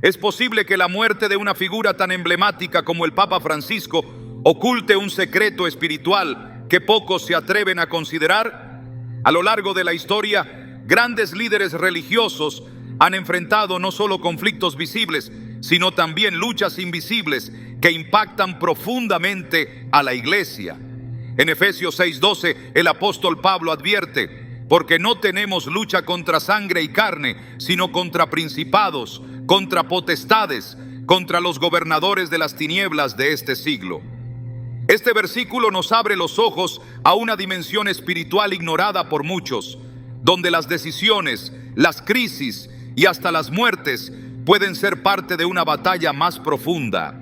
Es posible que la muerte de una figura tan emblemática como el Papa Francisco oculte un secreto espiritual que pocos se atreven a considerar. A lo largo de la historia, grandes líderes religiosos han enfrentado no solo conflictos visibles, sino también luchas invisibles que impactan profundamente a la iglesia. En Efesios 6:12, el apóstol Pablo advierte: porque no tenemos lucha contra sangre y carne, sino contra principados, contra potestades, contra los gobernadores de las tinieblas de este siglo. Este versículo nos abre los ojos a una dimensión espiritual ignorada por muchos, donde las decisiones, las crisis y hasta las muertes pueden ser parte de una batalla más profunda.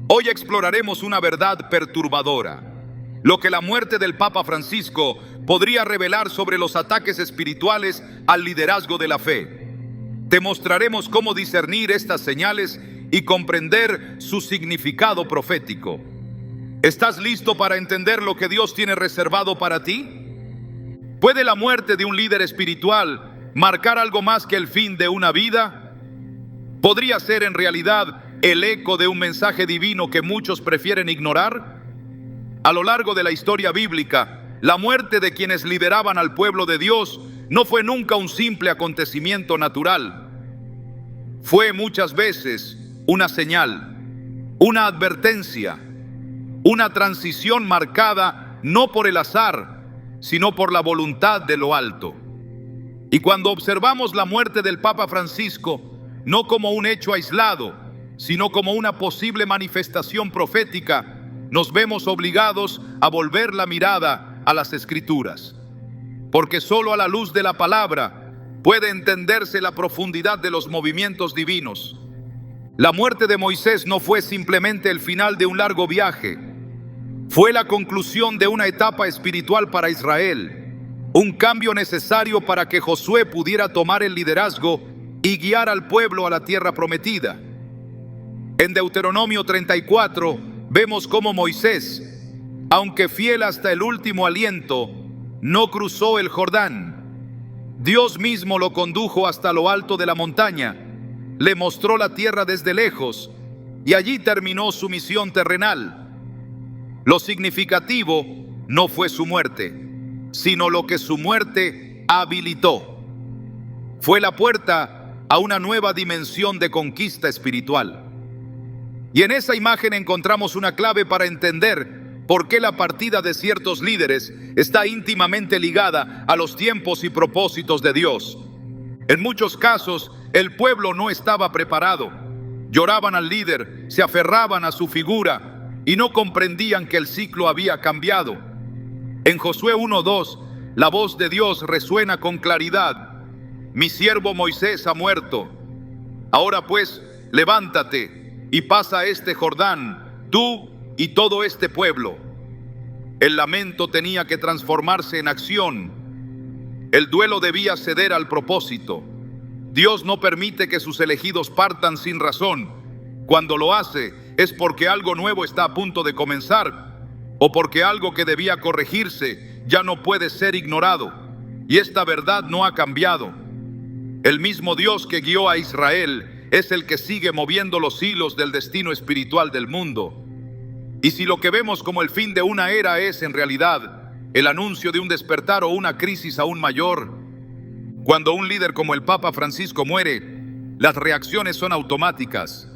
Hoy exploraremos una verdad perturbadora: lo que la muerte del Papa Francisco podría revelar sobre los ataques espirituales al liderazgo de la fe. Te mostraremos cómo discernir estas señales y comprender su significado profético. ¿Estás listo para entender lo que Dios tiene reservado para ti? ¿Puede la muerte de un líder espiritual marcar algo más que el fin de una vida? ¿Podría ser en realidad el eco de un mensaje divino que muchos prefieren ignorar? A lo largo de la historia bíblica, la muerte de quienes lideraban al pueblo de Dios no fue nunca un simple acontecimiento natural. Fue muchas veces una señal, una advertencia, una transición marcada no por el azar, sino por la voluntad de lo alto. Y cuando observamos la muerte del Papa Francisco, no como un hecho aislado, sino como una posible manifestación profética, nos vemos obligados a volver la mirada a las Escrituras. Porque solo a la luz de la palabra puede entenderse la profundidad de los movimientos divinos. La muerte de Moisés no fue simplemente el final de un largo viaje. Fue la conclusión de una etapa espiritual para Israel, un cambio necesario para que Josué pudiera tomar el liderazgo y guiar al pueblo a la tierra prometida. En Deuteronomio 34 vemos cómo Moisés, aunque fiel hasta el último aliento, no cruzó el Jordán. Dios mismo lo condujo hasta lo alto de la montaña, le mostró la tierra desde lejos y allí terminó su misión terrenal. Lo significativo no fue su muerte, sino lo que su muerte habilitó. Fue la puerta a una nueva dimensión de conquista espiritual. Y en esa imagen encontramos una clave para entender por qué la partida de ciertos líderes está íntimamente ligada a los tiempos y propósitos de Dios. En muchos casos, el pueblo no estaba preparado. Lloraban al líder, se aferraban a su figura y no comprendían que el ciclo había cambiado. En Josué 1:2, la voz de Dios resuena con claridad: mi siervo Moisés ha muerto. Ahora pues, levántate y pasa este Jordán, tú y todo este pueblo. El lamento tenía que transformarse en acción. El duelo debía ceder al propósito. Dios no permite que sus elegidos partan sin razón. Cuando lo hace, es porque algo nuevo está a punto de comenzar, o porque algo que debía corregirse ya no puede ser ignorado. Y esta verdad no ha cambiado. El mismo Dios que guió a Israel es el que sigue moviendo los hilos del destino espiritual del mundo. Y si lo que vemos como el fin de una era es en realidad el anuncio de un despertar o una crisis aún mayor, cuando un líder como el Papa Francisco muere, las reacciones son automáticas: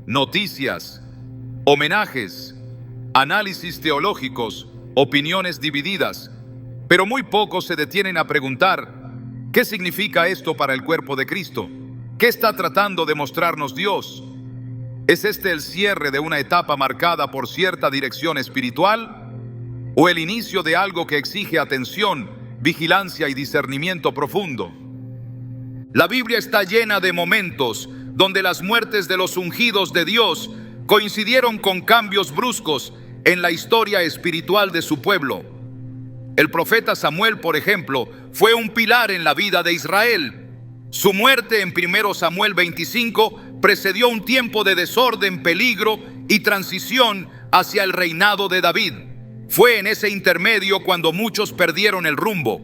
noticias, homenajes, análisis teológicos, opiniones divididas, pero muy pocos se detienen a preguntar: ¿qué significa esto para el cuerpo de Cristo? ¿Qué está tratando de mostrarnos Dios? ¿Es este el cierre de una etapa marcada por cierta dirección espiritual? ¿O el inicio de algo que exige atención, vigilancia y discernimiento profundo? La Biblia está llena de momentos donde las muertes de los ungidos de Dios coincidieron con cambios bruscos en la historia espiritual de su pueblo. El profeta Samuel, por ejemplo, fue un pilar en la vida de Israel. Su muerte en 1 Samuel 25 precedió un tiempo de desorden, peligro y transición hacia el reinado de David. Fue en ese intermedio cuando muchos perdieron el rumbo.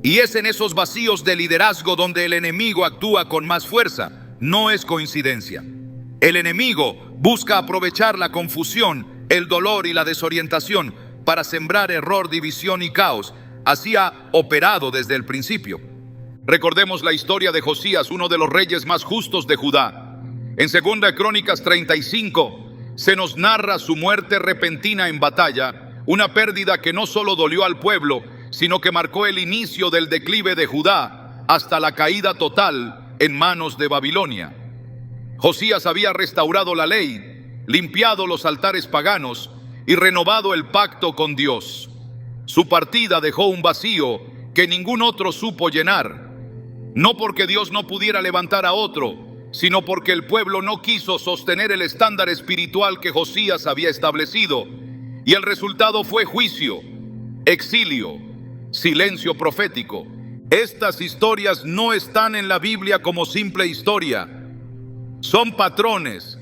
Y es en esos vacíos de liderazgo donde el enemigo actúa con más fuerza. no es coincidencia. El enemigo busca aprovechar la confusión, el dolor y la desorientación para sembrar error, división y caos. Así ha operado desde el principio. Recordemos la historia de Josías, uno de los reyes más justos de Judá. En 2 Crónicas 35 se nos narra su muerte repentina en batalla, una pérdida que no solo dolió al pueblo, sino que marcó el inicio del declive de Judá hasta la caída total en manos de Babilonia. Josías había restaurado la ley, limpiado los altares paganos y renovado el pacto con Dios. Su partida dejó un vacío que ningún otro supo llenar. No porque Dios no pudiera levantar a otro, sino porque el pueblo no quiso sostener el estándar espiritual que Josías había establecido. Y el resultado fue juicio, exilio, silencio profético. Estas historias no están en la Biblia como simple historia. Son patrones,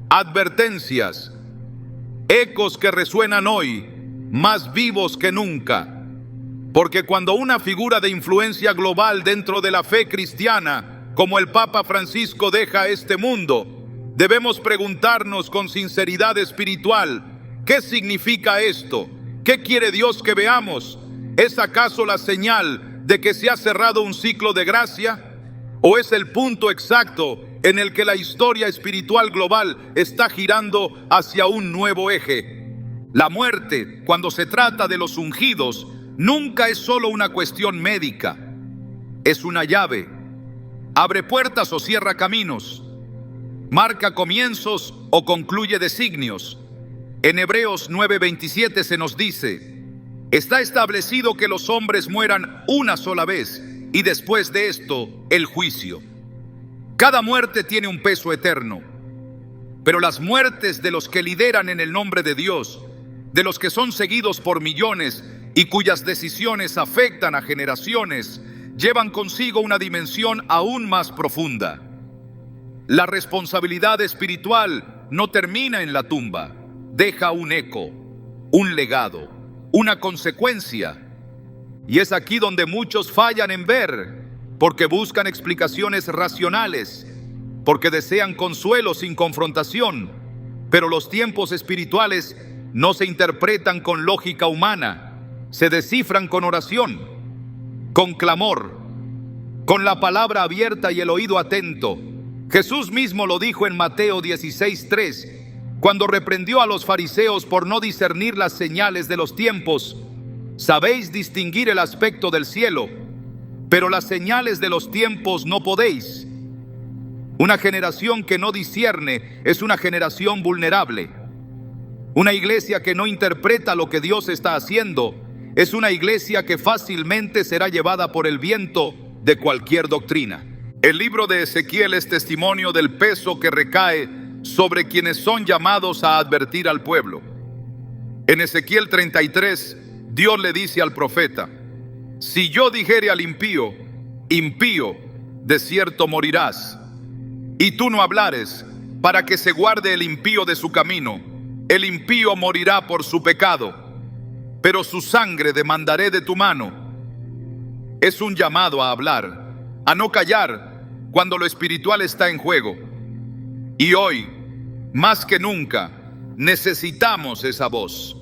advertencias, ecos que resuenan hoy, más vivos que nunca. Porque cuando una figura de influencia global dentro de la fe cristiana, como el Papa Francisco, deja este mundo, debemos preguntarnos con sinceridad espiritual: ¿qué significa esto? ¿Qué quiere Dios que veamos? ¿Es acaso la señal de que se ha cerrado un ciclo de gracia? ¿O es el punto exacto en el que la historia espiritual global está girando hacia un nuevo eje? La muerte, cuando se trata de los ungidos, nunca es solo una cuestión médica. Es una llave. Abre puertas o cierra caminos. Marca comienzos o concluye designios. En Hebreos 9:27 se nos dice: está establecido que los hombres mueran una sola vez, y después de esto, el juicio. Cada muerte tiene un peso eterno, pero las muertes de los que lideran en el nombre de Dios, de los que son seguidos por millones y cuyas decisiones afectan a generaciones, llevan consigo una dimensión aún más profunda. La responsabilidad espiritual no termina en la tumba, deja un eco, un legado, una consecuencia. Y es aquí donde muchos fallan en ver, porque buscan explicaciones racionales, porque desean consuelo sin confrontación. Pero los tiempos espirituales no se interpretan con lógica humana, se descifran con oración, con clamor, con la palabra abierta y el oído atento. Jesús mismo lo dijo en Mateo 16:3, cuando reprendió a los fariseos por no discernir las señales de los tiempos. Sabéis distinguir el aspecto del cielo, pero las señales de los tiempos no podéis. Una generación que no discierne es una generación vulnerable. Una iglesia que no interpreta lo que Dios está haciendo es una iglesia que fácilmente será llevada por el viento de cualquier doctrina. El libro de Ezequiel es testimonio del peso que recae sobre quienes son llamados a advertir al pueblo. En Ezequiel 33, Dios le dice al profeta: si yo dijere al impío, impío, de cierto morirás, y tú no hablares, para que se guarde el impío de su camino, el impío morirá por su pecado, pero su sangre demandaré de tu mano. Es un llamado a hablar, a no callar cuando lo espiritual está en juego. Y hoy, más que nunca, necesitamos esa voz.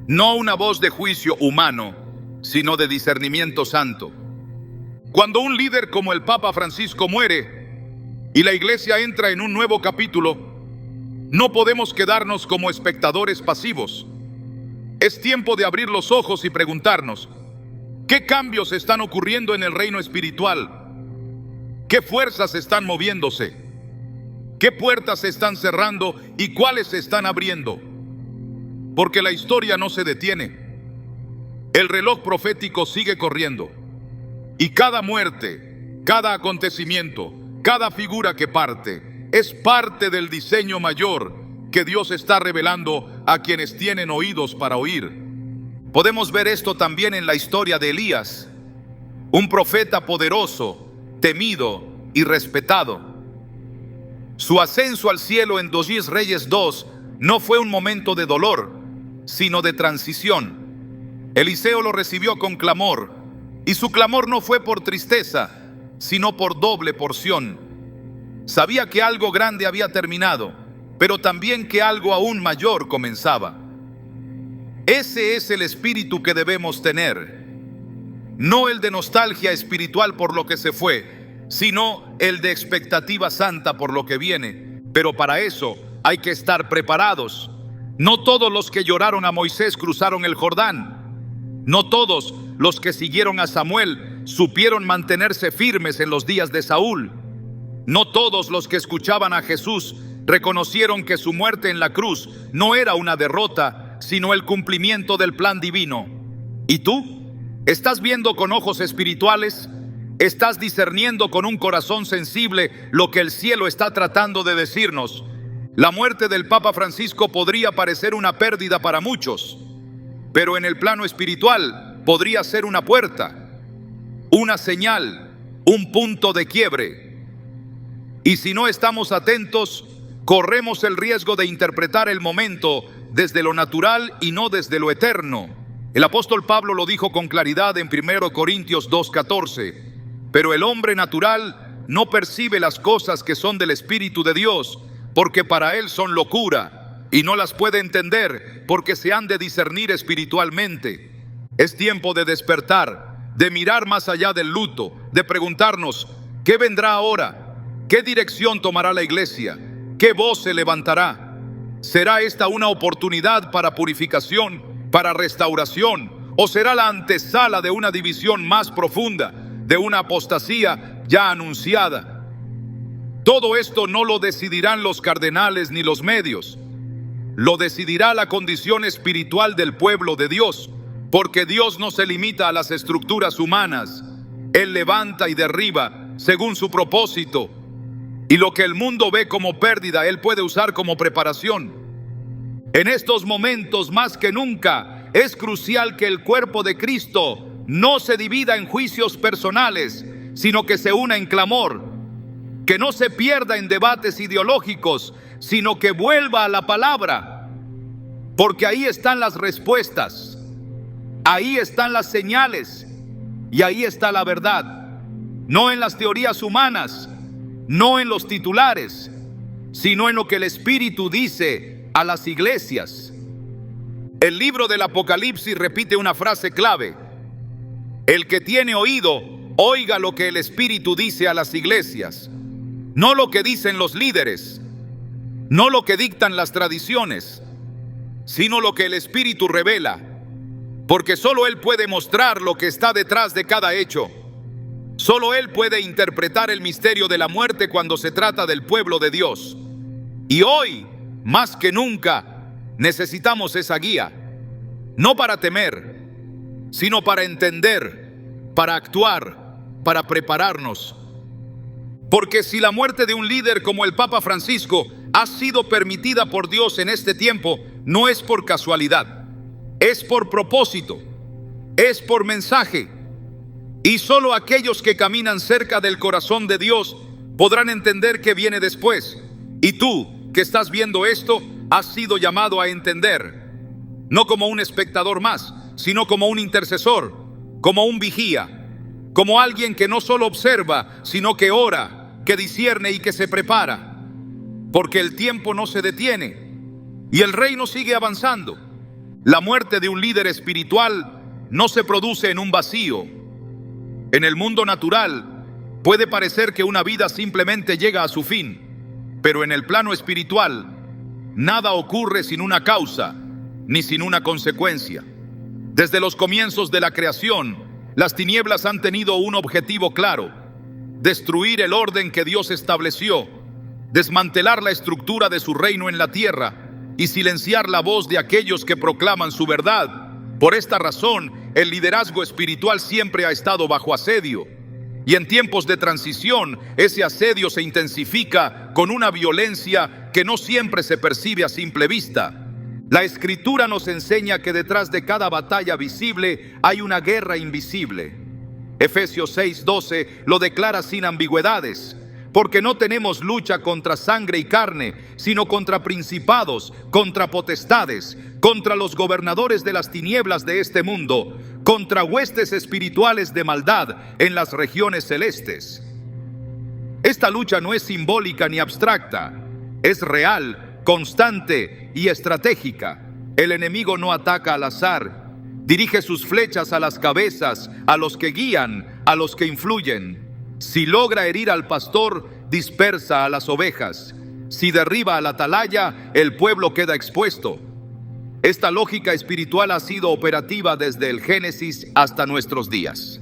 No una voz de juicio humano, sino de discernimiento santo. Cuando un líder como el Papa Francisco muere y la iglesia entra en un nuevo capítulo, no podemos quedarnos como espectadores pasivos. Es tiempo de abrir los ojos y preguntarnos: ¿qué cambios están ocurriendo en el reino espiritual? ¿Qué fuerzas están moviéndose? ¿Qué puertas se están cerrando y cuáles se están abriendo? Porque la historia no se detiene. El reloj profético sigue corriendo. Y cada muerte, cada acontecimiento, cada figura que parte, es parte del diseño mayor que Dios está revelando a quienes tienen oídos para oír. Podemos ver esto también en la historia de Elías, un profeta poderoso, temido y respetado. Su ascenso al cielo en 2 Reyes 2 no fue un momento de dolor, sino de transición. Eliseo lo recibió con clamor, y su clamor no fue por tristeza, sino por doble porción. Sabía que algo grande había terminado, pero también que algo aún mayor comenzaba. Ese es el espíritu que debemos tener, no el de nostalgia espiritual por lo que se fue, sino el de expectativa santa por lo que viene. Pero para eso hay que estar preparados. No todos los que lloraron a Moisés cruzaron el Jordán. No todos los que siguieron a Samuel supieron mantenerse firmes en los días de Saúl. No todos los que escuchaban a Jesús reconocieron que su muerte en la cruz no era una derrota, sino el cumplimiento del plan divino. ¿Y tú? ¿Estás viendo con ojos espirituales? ¿Estás discerniendo con un corazón sensible lo que el cielo está tratando de decirnos? La muerte del Papa Francisco podría parecer una pérdida para muchos, pero en el plano espiritual podría ser una puerta, una señal, un punto de quiebre. Y si no estamos atentos, corremos el riesgo de interpretar el momento desde lo natural y no desde lo eterno. El apóstol Pablo lo dijo con claridad en 1 Corintios 2:14. Pero el hombre natural no percibe las cosas que son del Espíritu de Dios, porque para él son locura, y no las puede entender, porque se han de discernir espiritualmente. Es tiempo de despertar, de mirar más allá del luto, de preguntarnos, ¿qué vendrá ahora? ¿Qué dirección tomará la iglesia? ¿Qué voz se levantará? ¿Será esta una oportunidad para purificación, para restauración, o será la antesala de una división más profunda, de una apostasía ya anunciada? Todo esto no lo decidirán los cardenales ni los medios. Lo decidirá la condición espiritual del pueblo de Dios, porque Dios no se limita a las estructuras humanas. Él levanta y derriba según su propósito, y lo que el mundo ve como pérdida, Él puede usar como preparación. En estos momentos, más que nunca, es crucial que el cuerpo de Cristo no se divida en juicios personales, sino que se una en clamor, que no se pierda en debates ideológicos, sino que vuelva a la palabra, porque ahí están las respuestas, ahí están las señales y ahí está la verdad, no en las teorías humanas, no en los titulares, sino en lo que el Espíritu dice a las iglesias. El libro del Apocalipsis repite una frase clave: el que tiene oído, oiga lo que el Espíritu dice a las iglesias. No lo que dicen los líderes, no lo que dictan las tradiciones, sino lo que el Espíritu revela, porque solo Él puede mostrar lo que está detrás de cada hecho. Solo Él puede interpretar el misterio de la muerte cuando se trata del pueblo de Dios. Y hoy, más que nunca, necesitamos esa guía, no para temer, sino para entender, para actuar, para prepararnos. Porque si la muerte de un líder como el Papa Francisco ha sido permitida por Dios en este tiempo, no es por casualidad, es por propósito, es por mensaje. Y solo aquellos que caminan cerca del corazón de Dios podrán entender qué viene después. Y tú, que estás viendo esto, has sido llamado a entender, no como un espectador más, sino como un intercesor, como un vigía, como alguien que no solo observa, sino que ora, que discierne y que se prepara, porque el tiempo no se detiene y el reino sigue avanzando. La muerte de un líder espiritual no se produce en un vacío. En el mundo natural puede parecer que una vida simplemente llega a su fin, pero en el plano espiritual nada ocurre sin una causa ni sin una consecuencia. Desde los comienzos de la creación, las tinieblas han tenido un objetivo claro: destruir el orden que Dios estableció, desmantelar la estructura de su reino en la tierra y silenciar la voz de aquellos que proclaman su verdad. Por esta razón, el liderazgo espiritual siempre ha estado bajo asedio. Y en tiempos de transición, ese asedio se intensifica con una violencia que no siempre se percibe a simple vista. La Escritura nos enseña que detrás de cada batalla visible hay una guerra invisible. Efesios 6:12 lo declara sin ambigüedades: porque no tenemos lucha contra sangre y carne, sino contra principados, contra potestades, contra los gobernadores de las tinieblas de este mundo, contra huestes espirituales de maldad en las regiones celestes. Esta lucha no es simbólica ni abstracta, es real, constante y estratégica. El enemigo no ataca al azar, dirige sus flechas a las cabezas, a los que guían, a los que influyen. Si logra herir al pastor, dispersa a las ovejas. Si derriba a la atalaya, el pueblo queda expuesto. Esta lógica espiritual ha sido operativa desde el Génesis hasta nuestros días.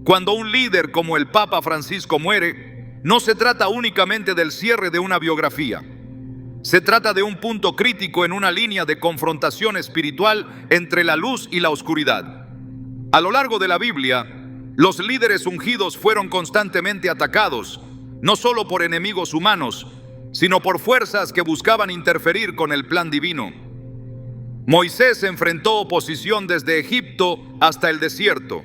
Cuando un líder como el Papa Francisco muere, no se trata únicamente del cierre de una biografía. Se trata de un punto crítico en una línea de confrontación espiritual entre la luz y la oscuridad. A lo largo de la Biblia, los líderes ungidos fueron constantemente atacados, no solo por enemigos humanos, sino por fuerzas que buscaban interferir con el plan divino. Moisés enfrentó oposición desde Egipto hasta el desierto.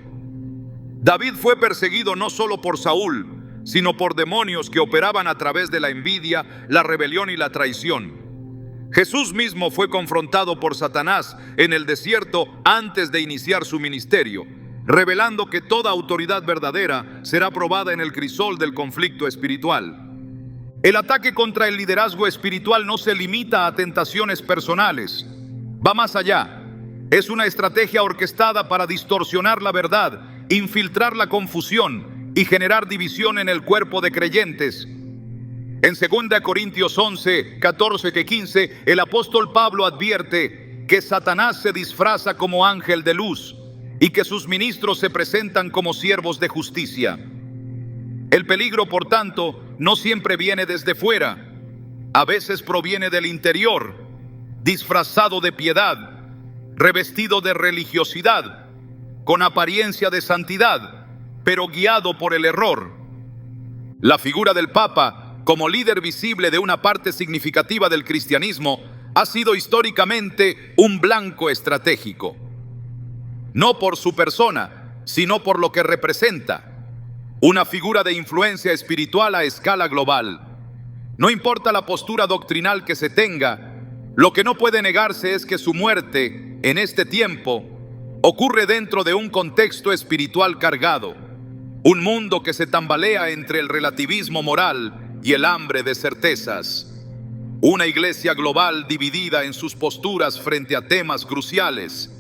David fue perseguido no solo por Saúl, sino por demonios que operaban a través de la envidia, la rebelión y la traición. Jesús mismo fue confrontado por Satanás en el desierto antes de iniciar su ministerio, revelando que toda autoridad verdadera será probada en el crisol del conflicto espiritual. El ataque contra el liderazgo espiritual no se limita a tentaciones personales, va más allá. Es una estrategia orquestada para distorsionar la verdad, infiltrar la confusión y generar división en el cuerpo de creyentes. En 2 Corintios 11, 14-15, el apóstol Pablo advierte que Satanás se disfraza como ángel de luz y que sus ministros se presentan como siervos de justicia. El peligro, por tanto, no siempre viene desde fuera, a veces proviene del interior, disfrazado de piedad, revestido de religiosidad, con apariencia de santidad, pero guiado por el error. La figura del Papa, como líder visible de una parte significativa del cristianismo, ha sido históricamente un blanco estratégico. No por su persona, sino por lo que representa. Una figura de influencia espiritual a escala global. No importa la postura doctrinal que se tenga, lo que no puede negarse es que su muerte, en este tiempo, ocurre dentro de un contexto espiritual cargado, un mundo que se tambalea entre el relativismo moral y el hambre de certezas, una iglesia global dividida en sus posturas frente a temas cruciales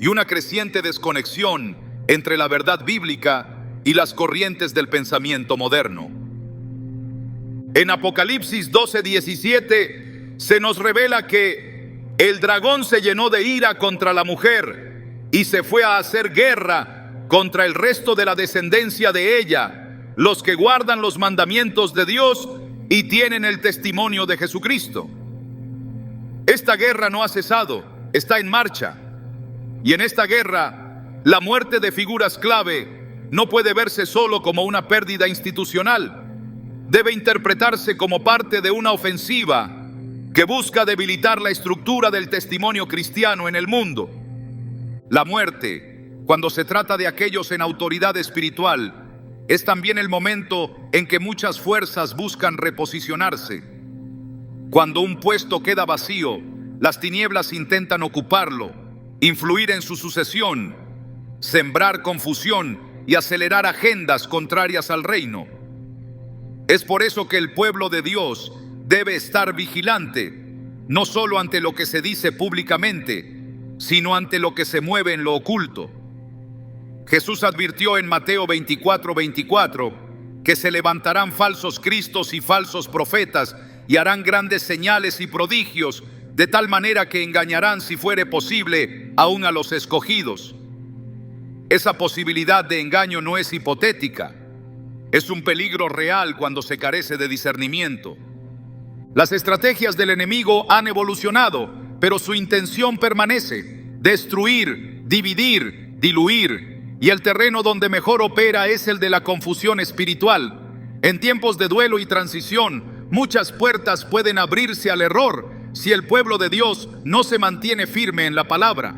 y una creciente desconexión entre la verdad bíblica y las corrientes del pensamiento moderno. En Apocalipsis 12:17 se nos revela que el dragón se llenó de ira contra la mujer y se fue a hacer guerra contra el resto de la descendencia de ella, los que guardan los mandamientos de Dios y tienen el testimonio de Jesucristo. Esta guerra no ha cesado, está en marcha. Y en esta guerra, la muerte de figuras clave no puede verse solo como una pérdida institucional. Debe interpretarse como parte de una ofensiva que busca debilitar la estructura del testimonio cristiano en el mundo. La muerte, cuando se trata de aquellos en autoridad espiritual, es también el momento en que muchas fuerzas buscan reposicionarse. Cuando un puesto queda vacío, las tinieblas intentan ocuparlo, influir en su sucesión, sembrar confusión y acelerar agendas contrarias al reino. Es por eso que el pueblo de Dios debe estar vigilante, no solo ante lo que se dice públicamente, sino ante lo que se mueve en lo oculto. Jesús advirtió en Mateo 24:24 que se levantarán falsos cristos y falsos profetas y harán grandes señales y prodigios, de tal manera que engañarán, si fuere posible, aún a los escogidos. Esa posibilidad de engaño no es hipotética, es un peligro real cuando se carece de discernimiento. Las estrategias del enemigo han evolucionado, pero su intención permanece: destruir, dividir, diluir. Y el terreno donde mejor opera es el de la confusión espiritual. En tiempos de duelo y transición, muchas puertas pueden abrirse al error si el pueblo de Dios no se mantiene firme en la palabra.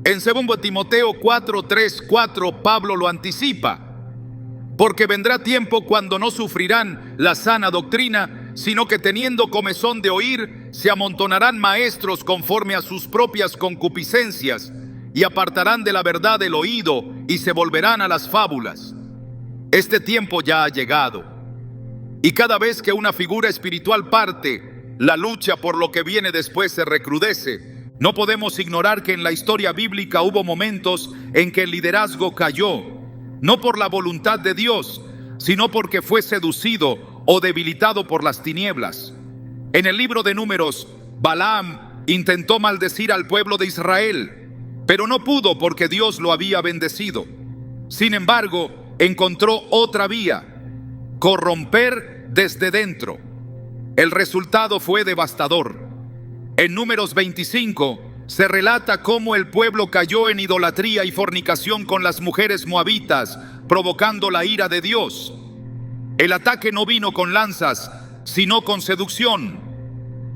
En 2 Timoteo 4:3-4, Pablo lo anticipa: porque vendrá tiempo cuando no sufrirán la sana doctrina, sino que teniendo comezón de oír, se amontonarán maestros conforme a sus propias concupiscencias, y apartarán de la verdad el oído y se volverán a las fábulas. Este tiempo ya ha llegado. Y cada vez que una figura espiritual parte, la lucha por lo que viene después se recrudece. No podemos ignorar que en la historia bíblica hubo momentos en que el liderazgo cayó, no por la voluntad de Dios, sino porque fue seducido o debilitado por las tinieblas. En el libro de Números, Balaam intentó maldecir al pueblo de Israel, pero no pudo porque Dios lo había bendecido. Sin embargo, encontró otra vía: corromper desde dentro. El resultado fue devastador. En Números 25 se relata cómo el pueblo cayó en idolatría y fornicación con las mujeres moabitas, provocando la ira de Dios. El ataque no vino con lanzas, sino con seducción;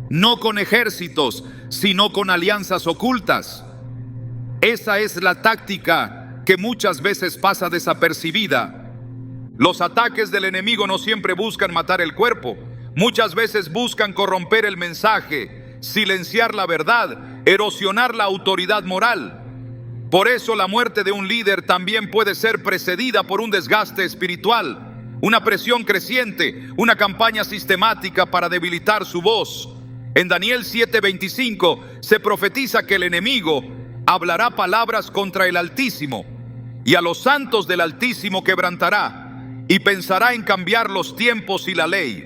no con ejércitos, sino con alianzas ocultas. Esa es la táctica que muchas veces pasa desapercibida. Los ataques del enemigo no siempre buscan matar el cuerpo. Muchas veces buscan corromper el mensaje, silenciar la verdad, erosionar la autoridad moral. Por eso la muerte de un líder también puede ser precedida por un desgaste espiritual, una presión creciente, una campaña sistemática para debilitar su voz. En Daniel 7:25 se profetiza que el enemigo hablará palabras contra el Altísimo, y a los santos del Altísimo quebrantará, y pensará en cambiar los tiempos y la ley.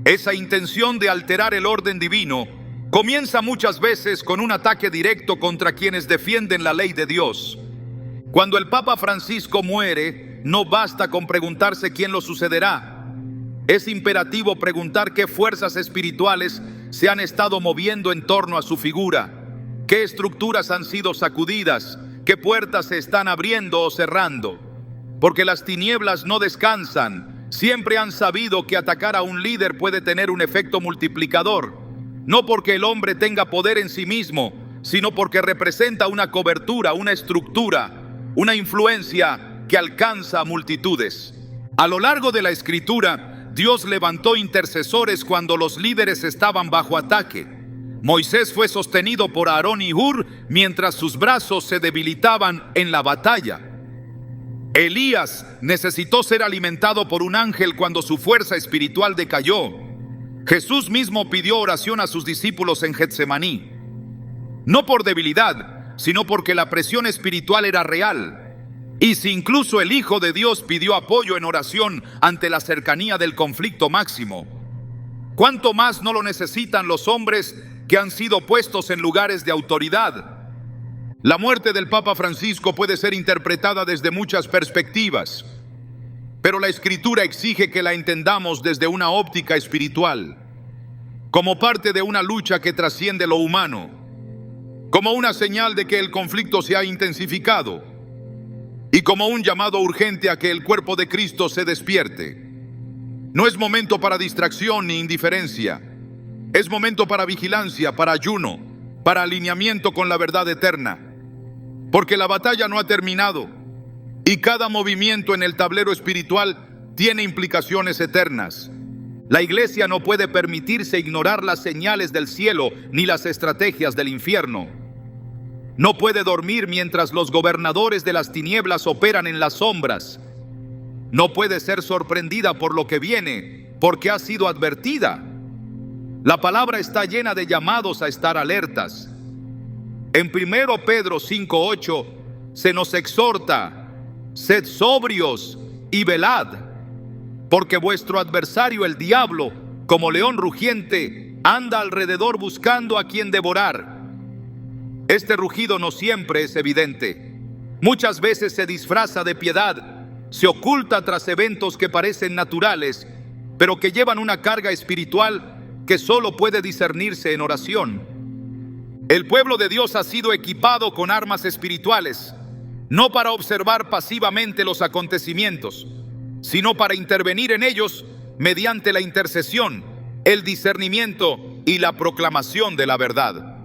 Esa intención de alterar el orden divino comienza muchas veces con un ataque directo contra quienes defienden la ley de Dios. Cuando el Papa Francisco muere, no basta con preguntarse quién lo sucederá. Es imperativo preguntar qué fuerzas espirituales se han estado moviendo en torno a su figura, qué estructuras han sido sacudidas, qué puertas se están abriendo o cerrando. Porque las tinieblas no descansan. Siempre han sabido que atacar a un líder puede tener un efecto multiplicador, no porque el hombre tenga poder en sí mismo, sino porque representa una cobertura, una estructura, una influencia que alcanza a multitudes. A lo largo de la Escritura, Dios levantó intercesores cuando los líderes estaban bajo ataque. Moisés fue sostenido por Aarón y Hur mientras sus brazos se debilitaban en la batalla. Elías necesitó ser alimentado por un ángel cuando su fuerza espiritual decayó. Jesús mismo pidió oración a sus discípulos en Getsemaní, no por debilidad, sino porque la presión espiritual era real. Y si incluso el Hijo de Dios pidió apoyo en oración ante la cercanía del conflicto máximo, ¿cuánto más no lo necesitan los hombres que han sido puestos en lugares de autoridad? La muerte del Papa Francisco puede ser interpretada desde muchas perspectivas, pero la Escritura exige que la entendamos desde una óptica espiritual, como parte de una lucha que trasciende lo humano, como una señal de que el conflicto se ha intensificado y como un llamado urgente a que el cuerpo de Cristo se despierte. No es momento para distracción ni indiferencia, es momento para vigilancia, para ayuno, para alineamiento con la verdad eterna. Porque la batalla no ha terminado y cada movimiento en el tablero espiritual tiene implicaciones eternas. La iglesia no puede permitirse ignorar las señales del cielo ni las estrategias del infierno. No puede dormir mientras los gobernadores de las tinieblas operan en las sombras. No puede ser sorprendida por lo que viene, porque ha sido advertida. La palabra está llena de llamados a estar alertas. En 1 Pedro 5:8 se nos exhorta: sed sobrios y velad, porque vuestro adversario el diablo, como león rugiente, anda alrededor buscando a quien devorar. Este rugido no siempre es evidente. Muchas veces se disfraza de piedad, se oculta tras eventos que parecen naturales, pero que llevan una carga espiritual que solo puede discernirse en oración. El pueblo de Dios ha sido equipado con armas espirituales, no para observar pasivamente los acontecimientos, sino para intervenir en ellos mediante la intercesión, el discernimiento y la proclamación de la verdad.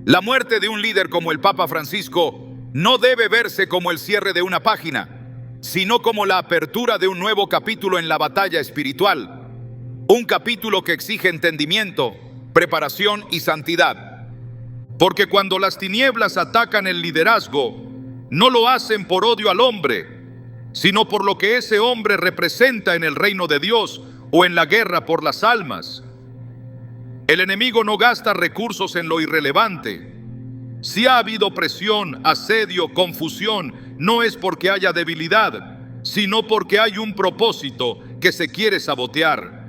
La muerte de un líder como el Papa Francisco no debe verse como el cierre de una página, sino como la apertura de un nuevo capítulo en la batalla espiritual. Un capítulo que exige entendimiento, preparación y santidad. Porque cuando las tinieblas atacan el liderazgo, no lo hacen por odio al hombre, sino por lo que ese hombre representa en el reino de Dios, o en la guerra por las almas. El enemigo no gasta recursos en lo irrelevante. Si ha habido presión, asedio, confusión, no es porque haya debilidad, sino porque hay un propósito que se quiere sabotear.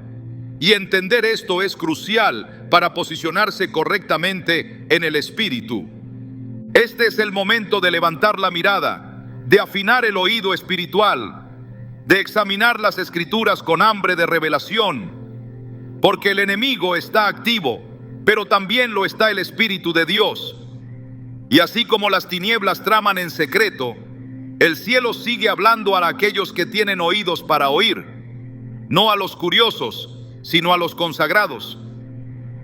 Y entender esto es crucial para posicionarse correctamente en el espíritu. Este es el momento de levantar la mirada, de afinar el oído espiritual, de examinar las escrituras con hambre de revelación, porque el enemigo está activo, pero también lo está el Espíritu de Dios. Y así como las tinieblas traman en secreto, el cielo sigue hablando a aquellos que tienen oídos para oír, no a los curiosos, sino a los consagrados,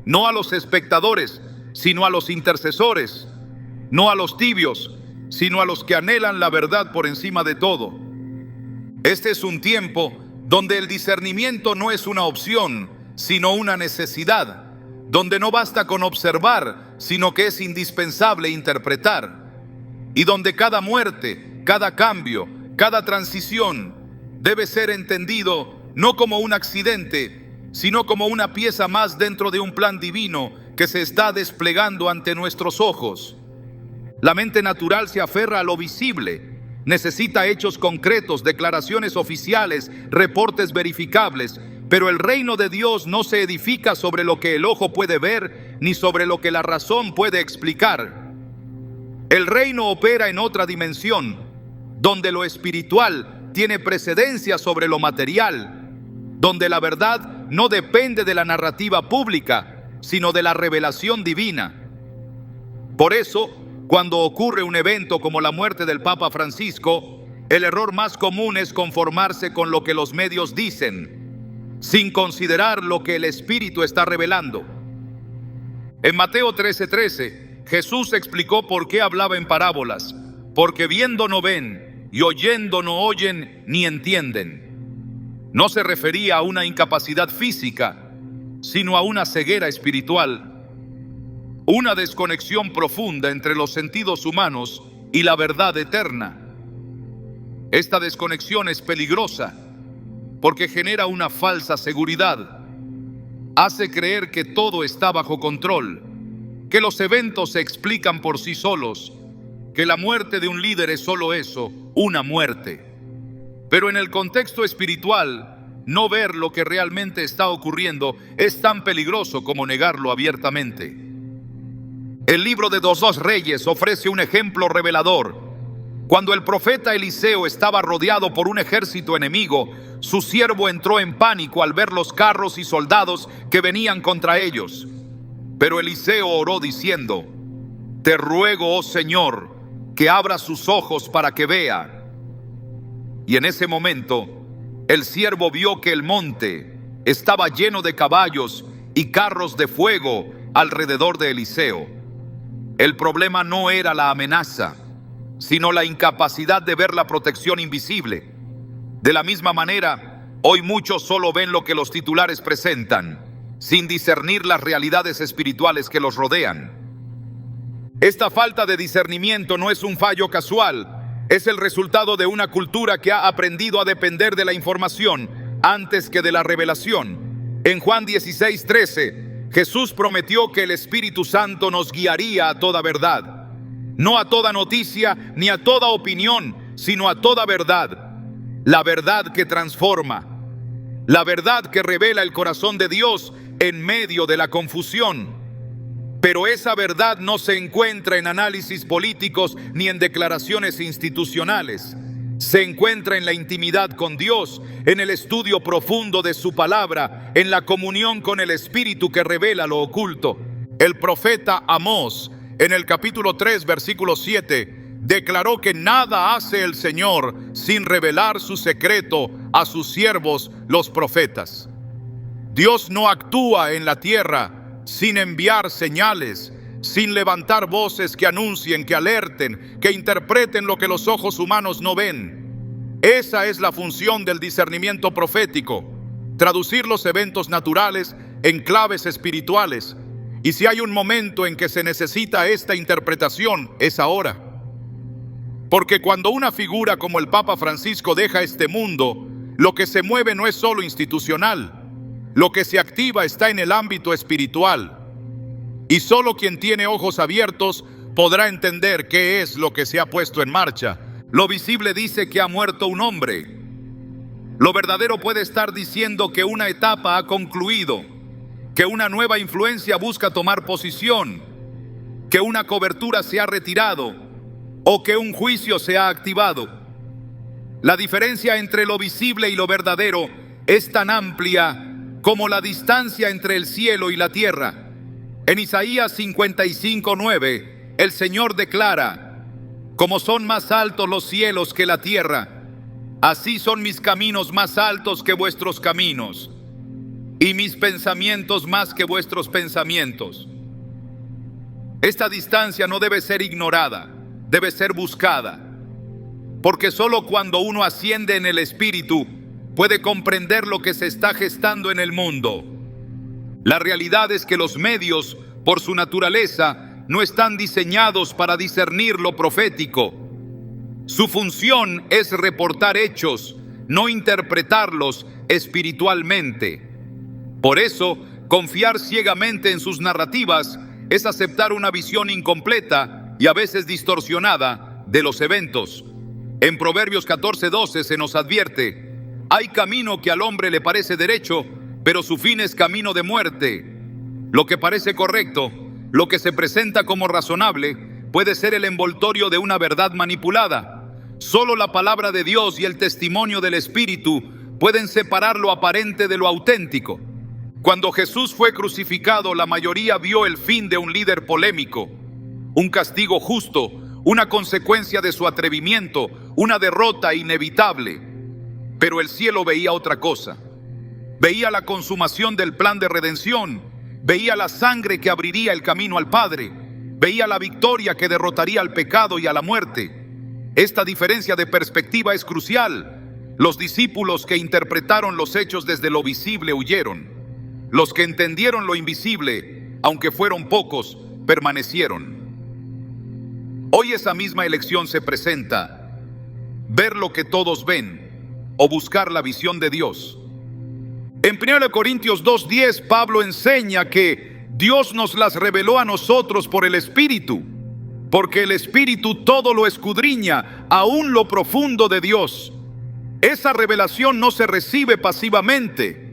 no a los espectadores, sino a los intercesores, no a los tibios, sino a los que anhelan la verdad por encima de todo. Este es un tiempo donde el discernimiento no es una opción, sino una necesidad, donde no basta con observar, sino que es indispensable interpretar, y donde cada muerte, cada cambio, cada transición debe ser entendido no como un accidente, sino como una pieza más dentro de un plan divino que se está desplegando ante nuestros ojos. La mente natural se aferra a lo visible, necesita hechos concretos, declaraciones oficiales, reportes verificables, pero el reino de Dios no se edifica sobre lo que el ojo puede ver, ni sobre lo que la razón puede explicar. El reino opera en otra dimensión, donde lo espiritual tiene precedencia sobre lo material, donde la verdad no depende de la narrativa pública, sino de la revelación divina. Por eso, cuando ocurre un evento como la muerte del Papa Francisco, el error más común es conformarse con lo que los medios dicen, sin considerar lo que el Espíritu está revelando. En Mateo 13:13, Jesús explicó por qué hablaba en parábolas, porque viendo no ven, y oyendo no oyen ni entienden. No se refería a una incapacidad física, sino a una ceguera espiritual, una desconexión profunda entre los sentidos humanos y la verdad eterna. Esta desconexión es peligrosa porque genera una falsa seguridad. Hace creer que todo está bajo control, que los eventos se explican por sí solos, que la muerte de un líder es solo eso, una muerte. Pero en el contexto espiritual, no ver lo que realmente está ocurriendo es tan peligroso como negarlo abiertamente. El libro de los dos Reyes ofrece un ejemplo revelador. Cuando el profeta Eliseo estaba rodeado por un ejército enemigo, su siervo entró en pánico al ver los carros y soldados que venían contra ellos. Pero Eliseo oró diciendo: «Te ruego, oh Señor, que abra sus ojos para que vea». Y en ese momento, el siervo vio que el monte estaba lleno de caballos y carros de fuego alrededor de Eliseo. El problema no era la amenaza, sino la incapacidad de ver la protección invisible. De la misma manera, hoy muchos solo ven lo que los titulares presentan, sin discernir las realidades espirituales que los rodean. Esta falta de discernimiento no es un fallo casual, es el resultado de una cultura que ha aprendido a depender de la información antes que de la revelación. En Juan 16:13, Jesús prometió que el Espíritu Santo nos guiaría a toda verdad. No a toda noticia ni a toda opinión, sino a toda verdad. La verdad que transforma. La verdad que revela el corazón de Dios en medio de la confusión. Pero esa verdad no se encuentra en análisis políticos ni en declaraciones institucionales. Se encuentra en la intimidad con Dios, en el estudio profundo de su palabra, en la comunión con el Espíritu que revela lo oculto. El profeta Amós, en el capítulo 3, versículo 7, declaró que nada hace el Señor sin revelar su secreto a sus siervos, los profetas. Dios no actúa en la tierra sin enviar señales, sin levantar voces que anuncien, que alerten, que interpreten lo que los ojos humanos no ven. Esa es la función del discernimiento profético, traducir los eventos naturales en claves espirituales. Y si hay un momento en que se necesita esta interpretación, es ahora. Porque cuando una figura como el Papa Francisco deja este mundo, lo que se mueve no es solo institucional, Lo que se activa está en el ámbito espiritual. Y solo quien tiene ojos abiertos podrá entender qué es lo que se ha puesto en marcha. Lo visible dice que ha muerto un hombre. Lo verdadero puede estar diciendo que una etapa ha concluido, que una nueva influencia busca tomar posición, que una cobertura se ha retirado o que un juicio se ha activado. La diferencia entre lo visible y lo verdadero es tan amplia como la distancia entre el cielo y la tierra. En Isaías 55:9, el Señor declara: como son más altos los cielos que la tierra, así son mis caminos más altos que vuestros caminos, y mis pensamientos más que vuestros pensamientos. Esta distancia no debe ser ignorada, debe ser buscada, porque solo cuando uno asciende en el espíritu puede comprender lo que se está gestando en el mundo. La realidad es que los medios, por su naturaleza, no están diseñados para discernir lo profético. Su función es reportar hechos, no interpretarlos espiritualmente. Por eso, confiar ciegamente en sus narrativas es aceptar una visión incompleta y a veces distorsionada de los eventos. En Proverbios 14:12 se nos advierte: hay camino que al hombre le parece derecho, pero su fin es camino de muerte. Lo que parece correcto, lo que se presenta como razonable, puede ser el envoltorio de una verdad manipulada. Solo la palabra de Dios y el testimonio del Espíritu pueden separar lo aparente de lo auténtico. Cuando Jesús fue crucificado, la mayoría vio el fin de un líder polémico, un castigo justo, una consecuencia de su atrevimiento, una derrota inevitable. Pero el cielo veía otra cosa. Veía la consumación del plan de redención, veía la sangre que abriría el camino al Padre, veía la victoria que derrotaría al pecado y a la muerte. Esta diferencia de perspectiva es crucial. Los discípulos que interpretaron los hechos desde lo visible huyeron. Los que entendieron lo invisible, aunque fueron pocos, permanecieron. Hoy esa misma elección se presenta: ver lo que todos ven o buscar la visión de Dios. En 1 Corintios 2:10, Pablo enseña que Dios nos las reveló a nosotros por el Espíritu, porque el Espíritu todo lo escudriña, aún lo profundo de Dios. Esa revelación no se recibe pasivamente.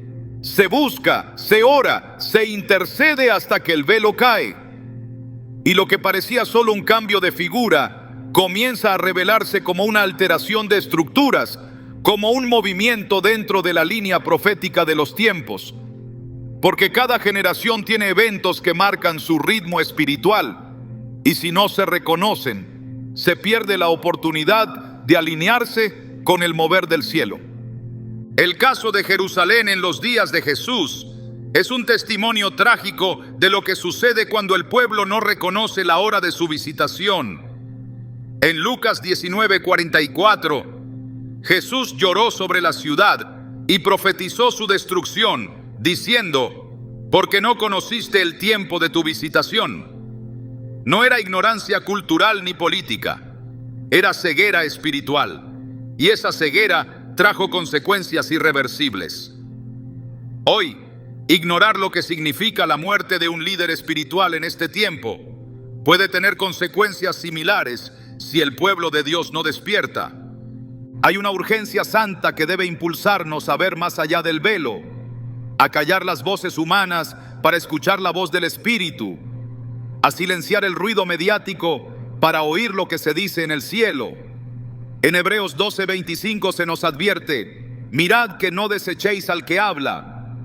Se busca, se ora, se intercede hasta que el velo cae. Y lo que parecía solo un cambio de figura comienza a revelarse como una alteración de estructuras, como un movimiento dentro de la línea profética de los tiempos. Porque cada generación tiene eventos que marcan su ritmo espiritual, y si no se reconocen, se pierde la oportunidad de alinearse con el mover del cielo. El caso de Jerusalén en los días de Jesús es un testimonio trágico de lo que sucede cuando el pueblo no reconoce la hora de su visitación. En Lucas 19:44, Jesús lloró sobre la ciudad y profetizó su destrucción, diciendo: porque no conociste el tiempo de tu visitación. No era ignorancia cultural ni política, era ceguera espiritual, y esa ceguera trajo consecuencias irreversibles. Hoy, ignorar lo que significa la muerte de un líder espiritual en este tiempo puede tener consecuencias similares si el pueblo de Dios no despierta. Hay una urgencia santa que debe impulsarnos a ver más allá del velo, a callar las voces humanas para escuchar la voz del Espíritu, a silenciar el ruido mediático para oír lo que se dice en el cielo. En Hebreos 12:25 se nos advierte: mirad que no desechéis al que habla,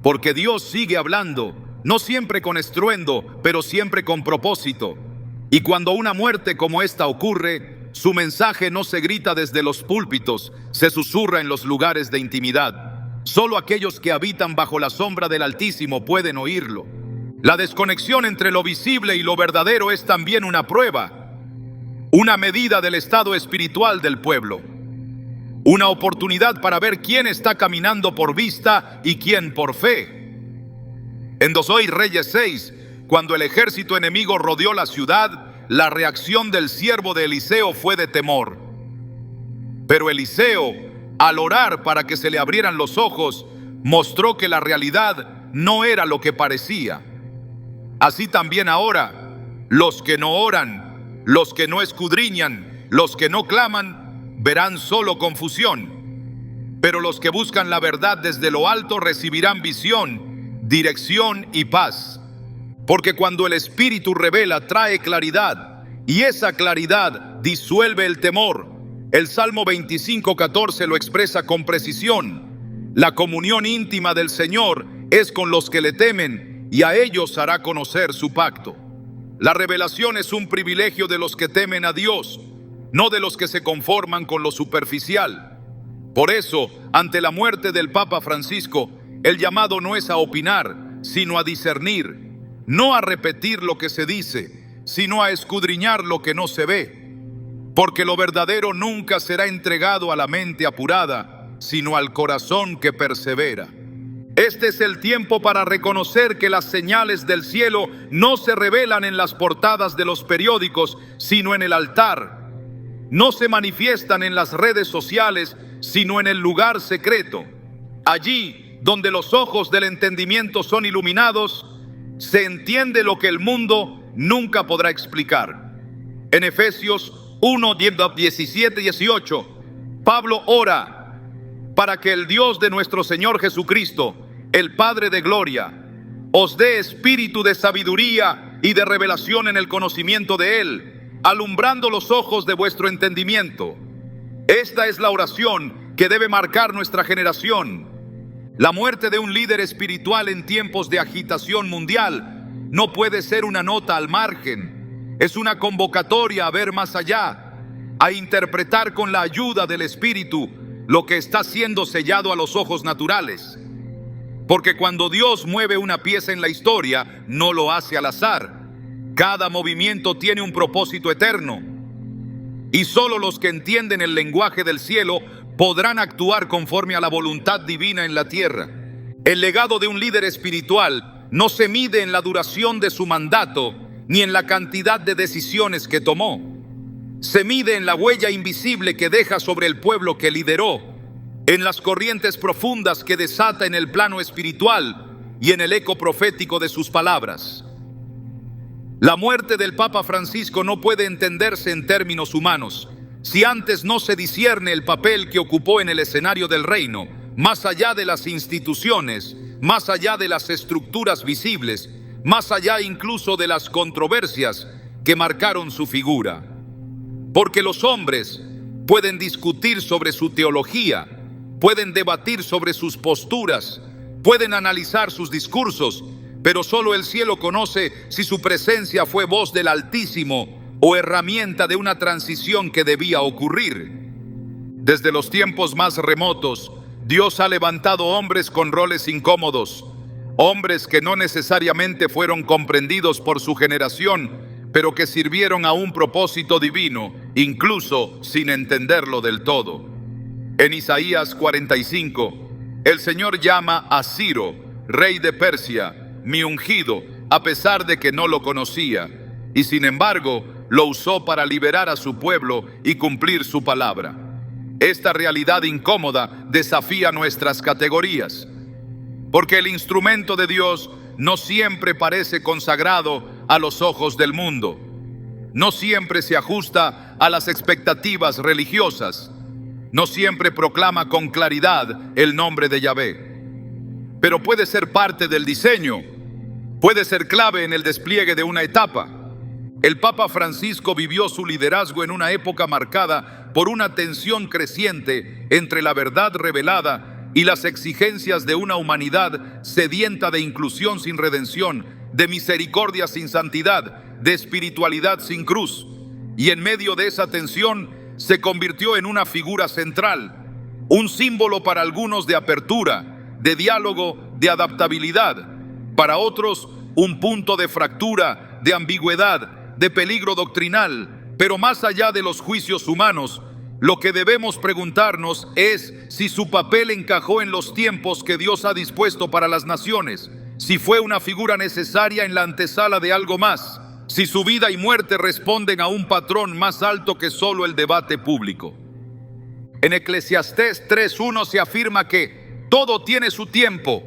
porque Dios sigue hablando, no siempre con estruendo, pero siempre con propósito. Y cuando una muerte como esta ocurre, su mensaje no se grita desde los púlpitos, se susurra en los lugares de intimidad. Solo aquellos que habitan bajo la sombra del Altísimo pueden oírlo. La desconexión entre lo visible y lo verdadero es también una prueba, una medida del estado espiritual del pueblo, una oportunidad para ver quién está caminando por vista y quién por fe. En 2 Reyes 6, cuando el ejército enemigo rodeó la ciudad, la reacción del siervo de Eliseo fue de temor. Pero Eliseo, al orar para que se le abrieran los ojos, mostró que la realidad no era lo que parecía. Así también ahora, los que no oran, los que no escudriñan, los que no claman, verán solo confusión. Pero los que buscan la verdad desde lo alto recibirán visión, dirección y paz. Porque cuando el Espíritu revela, trae claridad, y esa claridad disuelve el temor. El Salmo 25:14 lo expresa con precisión. La comunión íntima del Señor es con los que le temen, y a ellos hará conocer su pacto. La revelación es un privilegio de los que temen a Dios, no de los que se conforman con lo superficial. Por eso, ante la muerte del Papa Francisco, el llamado no es a opinar, sino a discernir, no a repetir lo que se dice, sino a escudriñar lo que no se ve, porque lo verdadero nunca será entregado a la mente apurada, sino al corazón que persevera. Este es el tiempo para reconocer que las señales del cielo no se revelan en las portadas de los periódicos, sino en el altar. No se manifiestan en las redes sociales, sino en el lugar secreto. Allí, donde los ojos del entendimiento son iluminados, se entiende lo que el mundo nunca podrá explicar. En Efesios 1:17-18, Pablo ora para que el Dios de nuestro Señor Jesucristo, el Padre de gloria, os dé espíritu de sabiduría y de revelación en el conocimiento de Él, alumbrando los ojos de vuestro entendimiento. Esta es la oración que debe marcar nuestra generación. La muerte de un líder espiritual en tiempos de agitación mundial no puede ser una nota al margen. Es una convocatoria a ver más allá, a interpretar con la ayuda del Espíritu lo que está siendo sellado a los ojos naturales. Porque cuando Dios mueve una pieza en la historia, no lo hace al azar. Cada movimiento tiene un propósito eterno. Y solo los que entienden el lenguaje del cielo podrán actuar conforme a la voluntad divina en la tierra. El legado de un líder espiritual no se mide en la duración de su mandato, ni en la cantidad de decisiones que tomó. Se mide en la huella invisible que deja sobre el pueblo que lideró, en las corrientes profundas que desata en el plano espiritual y en el eco profético de sus palabras. La muerte del Papa Francisco no puede entenderse en términos humanos, si antes no se discierne el papel que ocupó en el escenario del reino, más allá de las instituciones, más allá de las estructuras visibles, más allá incluso de las controversias que marcaron su figura. Porque los hombres pueden discutir sobre su teología, pueden debatir sobre sus posturas, pueden analizar sus discursos, pero solo el cielo conoce si su presencia fue voz del Altísimo o herramienta de una transición que debía ocurrir. Desde los tiempos más remotos, Dios ha levantado hombres con roles incómodos, hombres que no necesariamente fueron comprendidos por su generación, pero que sirvieron a un propósito divino, incluso sin entenderlo del todo. En Isaías 45, el Señor llama a Ciro, rey de Persia, mi ungido, a pesar de que no lo conocía, y sin embargo, lo usó para liberar a su pueblo y cumplir su palabra. Esta realidad incómoda desafía nuestras categorías, porque el instrumento de Dios no siempre parece consagrado a los ojos del mundo, no siempre se ajusta a las expectativas religiosas, no siempre proclama con claridad el nombre de Yahvé, pero puede ser parte del diseño, puede ser clave en el despliegue de una etapa. El Papa Francisco vivió su liderazgo en una época marcada por una tensión creciente entre la verdad revelada y las exigencias de una humanidad sedienta de inclusión sin redención, de misericordia sin santidad, de espiritualidad sin cruz. Y en medio de esa tensión se convirtió en una figura central, un símbolo para algunos de apertura, de diálogo, de adaptabilidad, para otros un punto de fractura, de ambigüedad, de peligro doctrinal. Pero más allá de los juicios humanos, lo que debemos preguntarnos es si su papel encajó en los tiempos que Dios ha dispuesto para las naciones, si fue una figura necesaria en la antesala de algo más, si su vida y muerte responden a un patrón más alto que solo el debate público. En Eclesiastés 3:1 se afirma que Todo tiene su tiempo,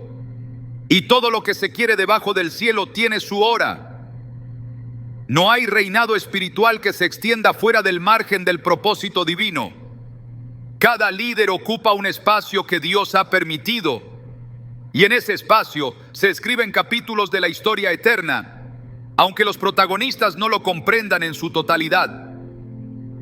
y todo lo que se quiere debajo del cielo tiene su hora. No hay reinado espiritual que se extienda fuera del margen del propósito divino. Cada líder ocupa un espacio que Dios ha permitido, y en ese espacio se escriben capítulos de la historia eterna, aunque los protagonistas no lo comprendan en su totalidad.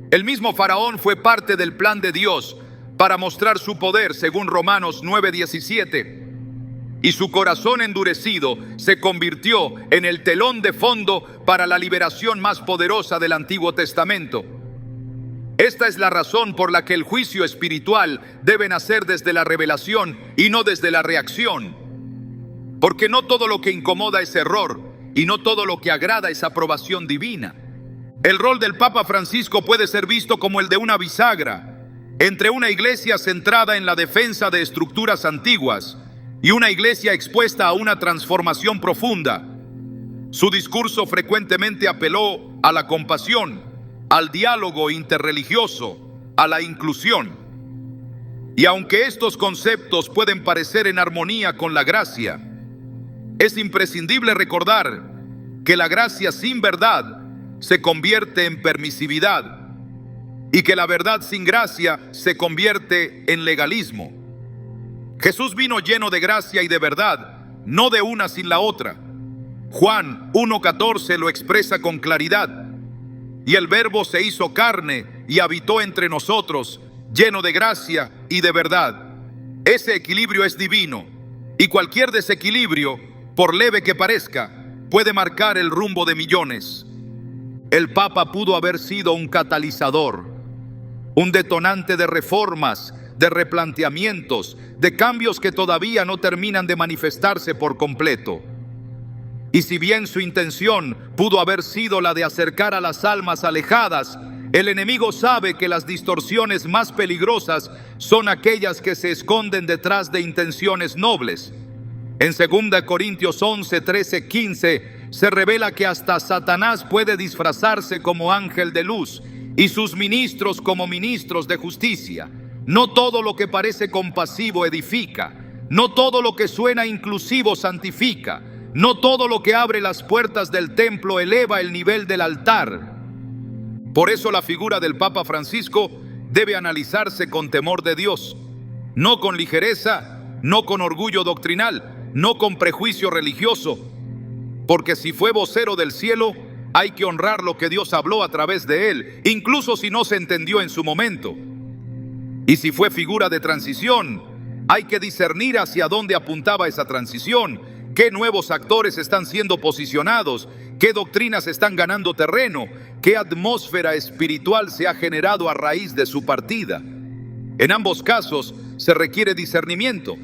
El mismo Faraón fue parte del plan de Dios para mostrar su poder, según Romanos 9:17. Y su corazón endurecido se convirtió en el telón de fondo para la liberación más poderosa del Antiguo Testamento. Esta es la razón por la que el juicio espiritual debe nacer desde la revelación y no desde la reacción. Porque no todo lo que incomoda es error, y no todo lo que agrada es aprobación divina. El rol del Papa Francisco puede ser visto como el de una bisagra entre una iglesia centrada en la defensa de estructuras antiguas y una iglesia expuesta a una transformación profunda. Su discurso frecuentemente apeló a la compasión, al diálogo interreligioso, a la inclusión. Y aunque estos conceptos pueden parecer en armonía con la gracia, es imprescindible recordar que la gracia sin verdad se convierte en permisividad y que la verdad sin gracia se convierte en legalismo. Jesús vino lleno de gracia y de verdad, no de una sin la otra. Juan 1:14 lo expresa con claridad. Y el Verbo se hizo carne y habitó entre nosotros, lleno de gracia y de verdad. Ese equilibrio es divino, y cualquier desequilibrio, por leve que parezca, puede marcar el rumbo de millones. El Papa pudo haber sido un catalizador, un detonante de reformas, de replanteamientos, de cambios que todavía no terminan de manifestarse por completo. Y si bien su intención pudo haber sido la de acercar a las almas alejadas, el enemigo sabe que las distorsiones más peligrosas son aquellas que se esconden detrás de intenciones nobles. En 2 Corintios 11, 13, 15 se revela que hasta Satanás puede disfrazarse como ángel de luz y sus ministros como ministros de justicia. No todo lo que parece compasivo edifica, no todo lo que suena inclusivo santifica, no todo lo que abre las puertas del templo eleva el nivel del altar. Por eso la figura del Papa Francisco debe analizarse con temor de Dios, no con ligereza, no con orgullo doctrinal, no con prejuicio religioso, porque si fue vocero del cielo, hay que honrar lo que Dios habló a través de él, incluso si no se entendió en su momento. Y si fue figura de transición, hay que discernir hacia dónde apuntaba esa transición, qué nuevos actores están siendo posicionados, qué doctrinas están ganando terreno, qué atmósfera espiritual se ha generado a raíz de su partida. En ambos casos se requiere discernimiento,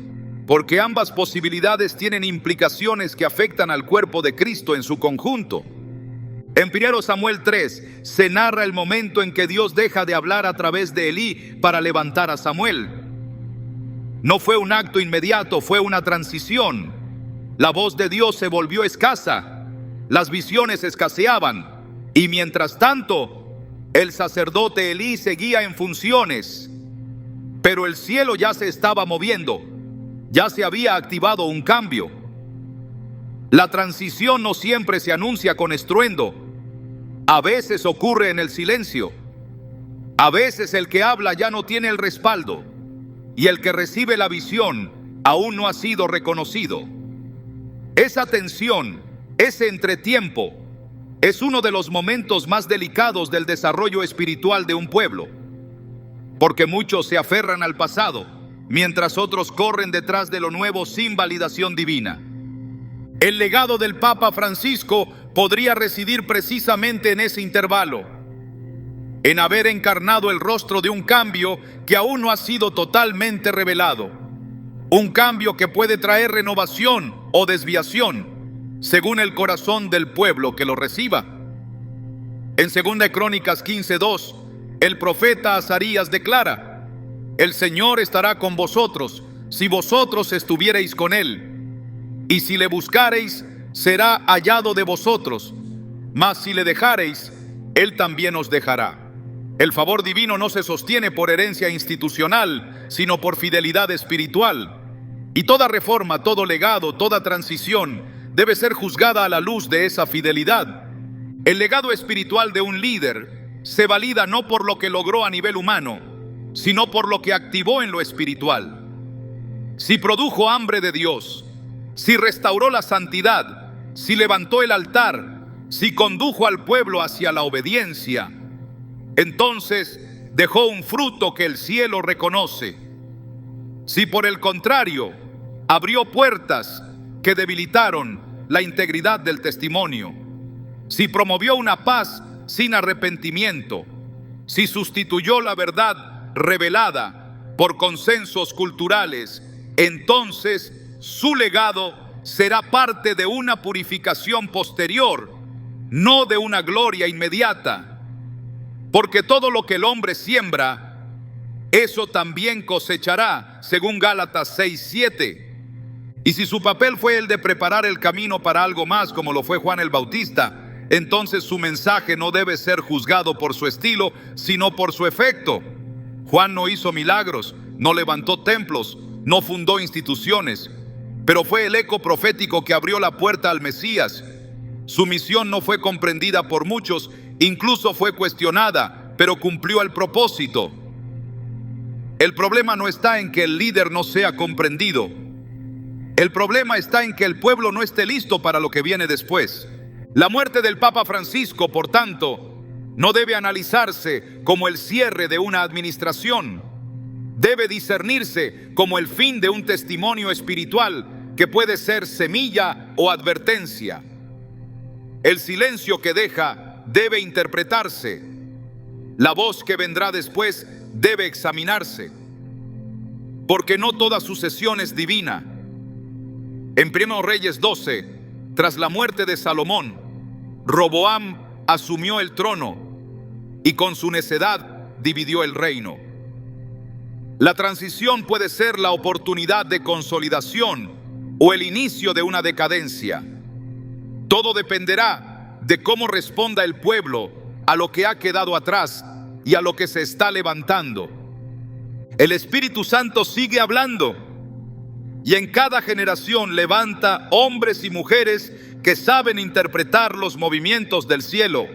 porque ambas posibilidades tienen implicaciones que afectan al cuerpo de Cristo en su conjunto. En 1 Samuel 3 se narra el momento en que Dios deja de hablar a través de Elí para levantar a Samuel. No fue un acto inmediato, fue una transición. La voz de Dios se volvió escasa, las visiones escaseaban, y mientras tanto, el sacerdote Elí seguía en funciones, pero el cielo ya se estaba moviendo, ya se había activado un cambio. La transición no siempre se anuncia con estruendo, a veces ocurre en el silencio, a veces el que habla ya no tiene el respaldo, y el que recibe la visión aún no ha sido reconocido. Esa tensión, ese entretiempo, es uno de los momentos más delicados del desarrollo espiritual de un pueblo, porque muchos se aferran al pasado, mientras otros corren detrás de lo nuevo sin validación divina. El legado del Papa Francisco podría residir precisamente en ese intervalo, en haber encarnado el rostro de un cambio que aún no ha sido totalmente revelado, un cambio que puede traer renovación o desviación, según el corazón del pueblo que lo reciba. En 2 Crónicas 15:2, el profeta Azarías declara: el Señor estará con vosotros, si vosotros estuviereis con él, y si le buscareis, será hallado de vosotros, mas si le dejareis, él también os dejará. El favor divino no se sostiene por herencia institucional, sino por fidelidad espiritual. Y toda reforma, todo legado, toda transición debe ser juzgada a la luz de esa fidelidad. El legado espiritual de un líder se valida no por lo que logró a nivel humano, sino por lo que activó en lo espiritual. Si produjo hambre de Dios, si restauró la santidad, si levantó el altar, si condujo al pueblo hacia la obediencia, entonces dejó un fruto que el cielo reconoce. Si por el contrario abrió puertas que debilitaron la integridad del testimonio, si promovió una paz sin arrepentimiento, si sustituyó la verdad revelada por consensos culturales, entonces su legado será parte de una purificación posterior, no de una gloria inmediata. Porque todo lo que el hombre siembra, eso también cosechará, según Gálatas 6:7. Y si su papel fue el de preparar el camino para algo más, como lo fue Juan el Bautista, entonces su mensaje no debe ser juzgado por su estilo, sino por su efecto. Juan no hizo milagros, no levantó templos, no fundó instituciones, pero fue el eco profético que abrió la puerta al Mesías. Su misión no fue comprendida por muchos, incluso fue cuestionada, pero cumplió el propósito. El problema no está en que el líder no sea comprendido. El problema está en que el pueblo no esté listo para lo que viene después. La muerte del Papa Francisco, por tanto, no debe analizarse como el cierre de una administración. Debe discernirse como el fin de un testimonio espiritual que puede ser semilla o advertencia. El silencio que deja debe interpretarse. La voz que vendrá después debe examinarse, porque no toda sucesión es divina. En 1 Reyes 12, tras la muerte de Salomón, Roboam asumió el trono y con su necedad dividió el reino. La transición puede ser la oportunidad de consolidación o el inicio de una decadencia. Todo dependerá de cómo responda el pueblo a lo que ha quedado atrás y a lo que se está levantando. El Espíritu Santo sigue hablando y en cada generación levanta hombres y mujeres que saben interpretar los movimientos del cielo,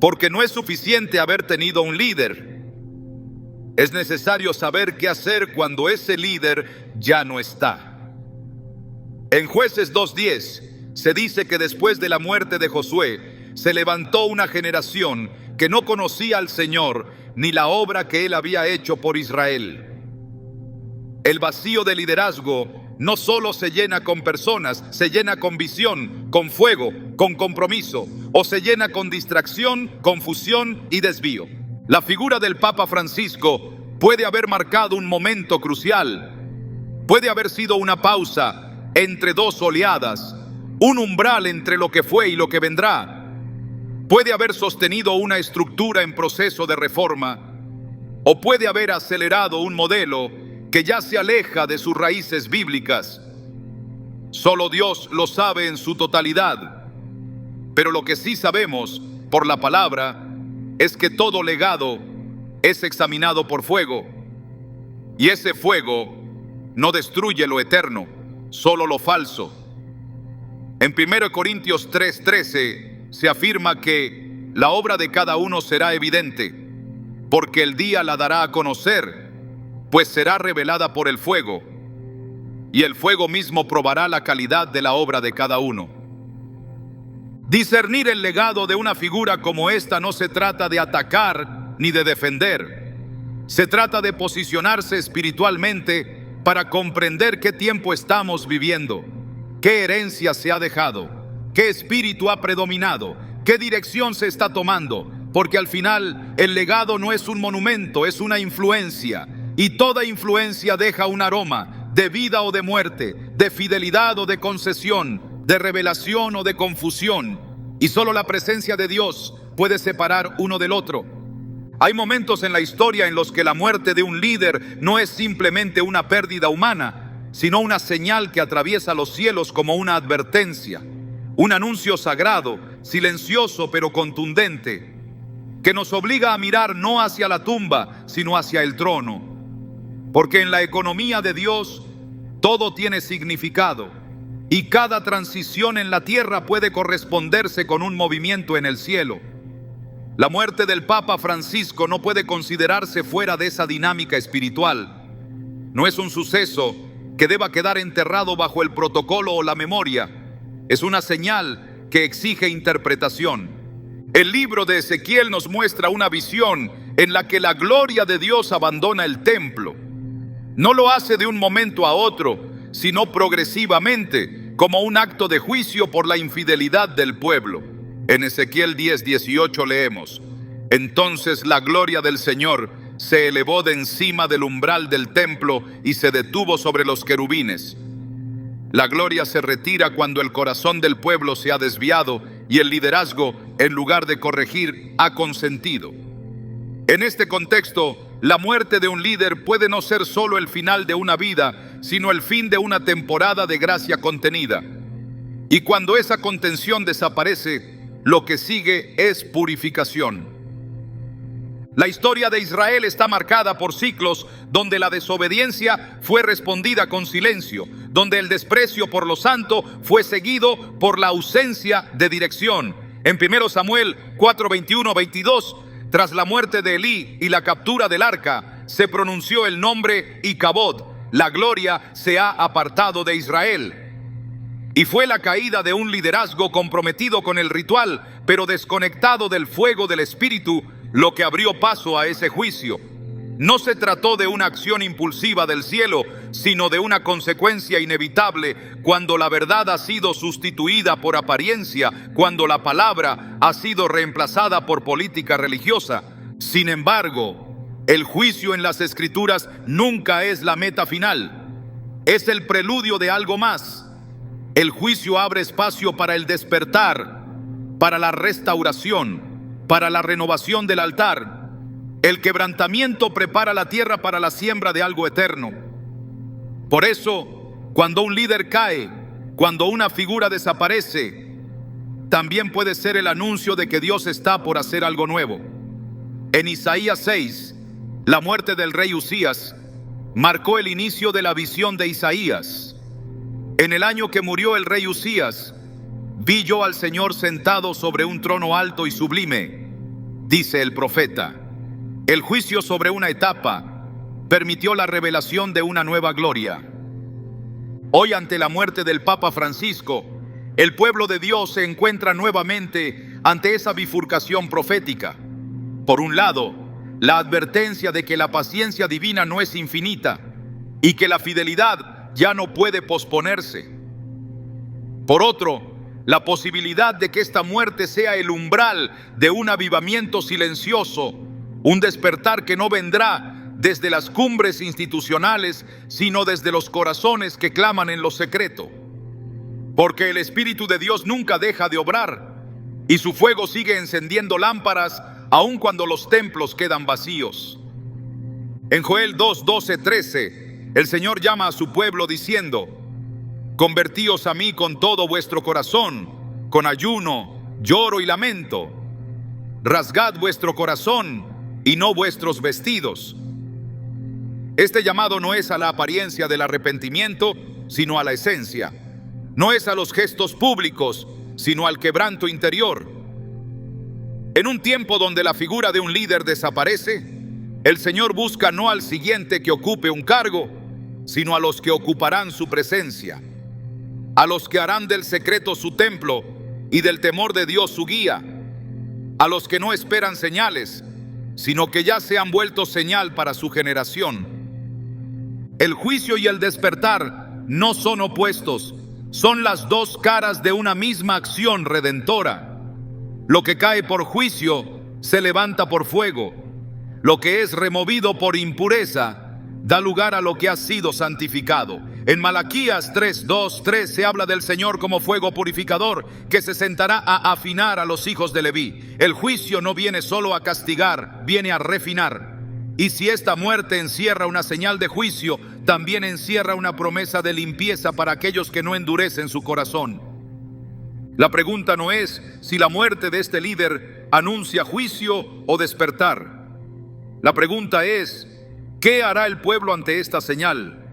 porque no es suficiente haber tenido un líder. Es necesario saber qué hacer cuando ese líder ya no está. En Jueces 2:10 se dice que después de la muerte de Josué se levantó una generación que no conocía al Señor ni la obra que Él había hecho por Israel. El vacío de liderazgo no solo se llena con personas, se llena con visión, con fuego, con compromiso, o se llena con distracción, confusión y desvío. La figura del Papa Francisco puede haber marcado un momento crucial, puede haber sido una pausa entre dos oleadas, un umbral entre lo que fue y lo que vendrá. Puede haber sostenido una estructura en proceso de reforma, o puede haber acelerado un modelo que ya se aleja de sus raíces bíblicas. Solo Dios lo sabe en su totalidad, pero lo que sí sabemos por la palabra es que todo legado es examinado por fuego, y ese fuego no destruye lo eterno, solo lo falso. En 1 Corintios 3:13 se afirma que la obra de cada uno será evidente, porque el día la dará a conocer, pues será revelada por el fuego, y el fuego mismo probará la calidad de la obra de cada uno. Discernir el legado de una figura como esta no se trata de atacar ni de defender. Se trata de posicionarse espiritualmente para comprender qué tiempo estamos viviendo, qué herencia se ha dejado, qué espíritu ha predominado, qué dirección se está tomando, porque al final el legado no es un monumento, es una influencia, y toda influencia deja un aroma de vida o de muerte, de fidelidad o de concesión, de revelación o de confusión, y solo la presencia de Dios puede separar uno del otro. Hay momentos en la historia en los que la muerte de un líder no es simplemente una pérdida humana, sino una señal que atraviesa los cielos como una advertencia, un anuncio sagrado, silencioso pero contundente, que nos obliga a mirar no hacia la tumba, sino hacia el trono. Porque en la economía de Dios Todo tiene significado y cada transición en la tierra puede corresponderse con un movimiento en el cielo. La muerte del Papa Francisco no puede considerarse fuera de esa dinámica espiritual. No es un suceso que deba quedar enterrado bajo el protocolo o la memoria. Es una señal que exige interpretación. El libro de Ezequiel nos muestra una visión en la que la gloria de Dios abandona el templo. No lo hace de un momento a otro, sino progresivamente, como un acto de juicio por la infidelidad del pueblo. En Ezequiel 10:18 leemos: Entonces la gloria del Señor se elevó de encima del umbral del templo y se detuvo sobre los querubines. La gloria se retira cuando el corazón del pueblo se ha desviado y el liderazgo, en lugar de corregir, ha consentido. En este contexto, la muerte de un líder puede no ser solo el final de una vida, sino el fin de una temporada de gracia contenida. Y cuando esa contención desaparece, lo que sigue es purificación. La historia de Israel está marcada por ciclos donde la desobediencia fue respondida con silencio, donde el desprecio por lo santo fue seguido por la ausencia de dirección. En 1 Samuel 4:21-22, tras la muerte de Elí y la captura del arca, se pronunció el nombre Icabod: la gloria se ha apartado de Israel. Y fue la caída de un liderazgo comprometido con el ritual, pero desconectado del fuego del Espíritu, lo que abrió paso a ese juicio. No se trató de una acción impulsiva del cielo, sino de una consecuencia inevitable cuando la verdad ha sido sustituida por apariencia, cuando la palabra ha sido reemplazada por política religiosa. Sin embargo, el juicio en las Escrituras nunca es la meta final. Es el preludio de algo más. El juicio abre espacio para el despertar, para la restauración, para la renovación del altar. El quebrantamiento prepara la tierra para la siembra de algo eterno. Por eso, cuando un líder cae, cuando una figura desaparece, también puede ser el anuncio de que Dios está por hacer algo nuevo. En Isaías 6, la muerte del rey Usías marcó el inicio de la visión de Isaías. En el año que murió el rey Usías, vi yo al Señor sentado sobre un trono alto y sublime, dice el profeta. El juicio sobre una etapa permitió la revelación de una nueva gloria. Hoy, ante la muerte del Papa Francisco, el pueblo de Dios se encuentra nuevamente ante esa bifurcación profética. Por un lado, la advertencia de que la paciencia divina no es infinita y que la fidelidad ya no puede posponerse. Por otro, la posibilidad de que esta muerte sea el umbral de un avivamiento silencioso, un despertar que no vendrá desde las cumbres institucionales, sino desde los corazones que claman en lo secreto. Porque el Espíritu de Dios nunca deja de obrar y su fuego sigue encendiendo lámparas aun cuando los templos quedan vacíos. En Joel 2:12-13, el Señor llama a su pueblo diciendo: Convertíos a mí con todo vuestro corazón, con ayuno, lloro y lamento. Rasgad vuestro corazón y no vuestros vestidos. Este llamado no es a la apariencia del arrepentimiento, sino a la esencia. No es a los gestos públicos, sino al quebranto interior. En un tiempo donde la figura de un líder desaparece, el Señor busca no al siguiente que ocupe un cargo, sino a los que ocuparán su presencia, a los que harán del secreto su templo y del temor de Dios su guía, a los que no esperan señales, sino que ya se han vuelto señal para su generación. El juicio y el despertar no son opuestos, son las dos caras de una misma acción redentora. Lo que cae por juicio se levanta por fuego. Lo que es removido por impureza da lugar a lo que ha sido santificado. En Malaquías 3:2-3 se habla del Señor como fuego purificador que se sentará a afinar a los hijos de Leví. El juicio no viene solo a castigar, viene a refinar. Y si esta muerte encierra una señal de juicio, también encierra una promesa de limpieza para aquellos que no endurecen su corazón. La pregunta no es si la muerte de este líder anuncia juicio o despertar. La pregunta es: ¿qué hará el pueblo ante esta señal?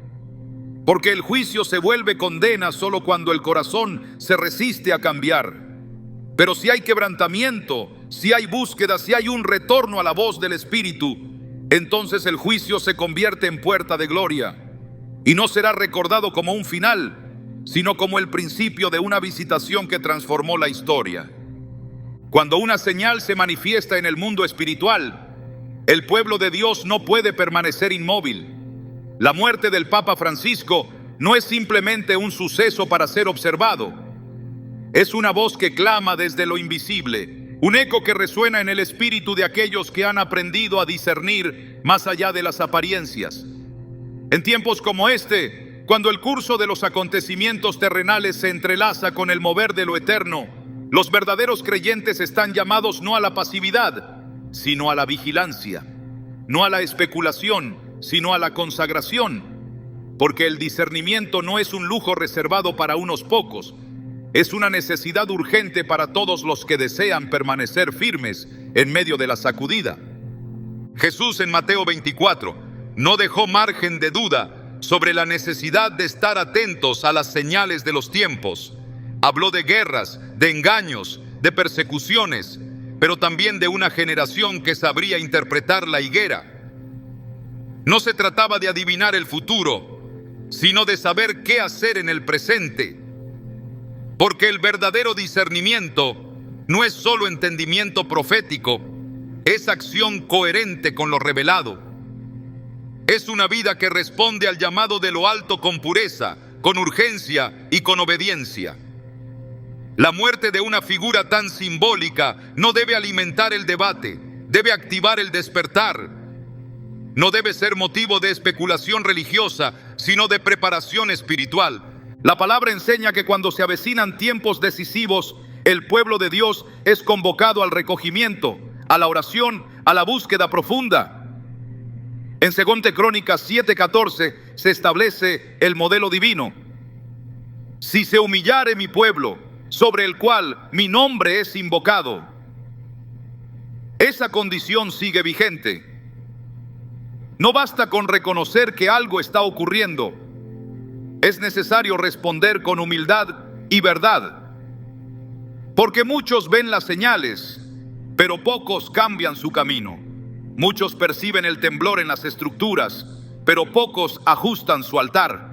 porque el juicio se vuelve condena solo cuando el corazón se resiste a cambiar. Pero si hay quebrantamiento, si hay búsqueda, si hay un retorno a la voz del Espíritu, entonces el juicio se convierte en puerta de gloria y no será recordado como un final, sino como el principio de una visitación que transformó la historia. Cuando una señal se manifiesta en el mundo espiritual, el pueblo de Dios no puede permanecer inmóvil. La muerte del Papa Francisco no es simplemente un suceso para ser observado. Es una voz que clama desde lo invisible, un eco que resuena en el espíritu de aquellos que han aprendido a discernir más allá de las apariencias. En tiempos como este, cuando el curso de los acontecimientos terrenales se entrelaza con el mover de lo eterno, los verdaderos creyentes están llamados no a la pasividad, sino a la vigilancia, no a la especulación, sino a la consagración, porque el discernimiento no es un lujo reservado para unos pocos, es una necesidad urgente para todos los que desean permanecer firmes en medio de la sacudida. Jesús en Mateo 24 no dejó margen de duda sobre la necesidad de estar atentos a las señales de los tiempos. Habló de guerras, de engaños, de persecuciones, pero también de una generación que sabría interpretar la higuera. No se trataba de adivinar el futuro, sino de saber qué hacer en el presente. Porque el verdadero discernimiento no es solo entendimiento profético, es acción coherente con lo revelado. Es una vida que responde al llamado de lo alto con pureza, con urgencia y con obediencia. La muerte de una figura tan simbólica no debe alimentar el debate, debe activar el despertar. No debe ser motivo de especulación religiosa, sino de preparación espiritual. La palabra enseña que cuando se avecinan tiempos decisivos, el pueblo de Dios es convocado al recogimiento, a la oración, a la búsqueda profunda. En 2 Crónicas 7:14 se establece el modelo divino. Si se humillare mi pueblo, sobre el cual mi nombre es invocado. Esa condición sigue vigente. No basta con reconocer que algo está ocurriendo. Es necesario responder con humildad y verdad. Porque muchos ven las señales, pero pocos cambian su camino. Muchos perciben el temblor en las estructuras, pero pocos ajustan su altar.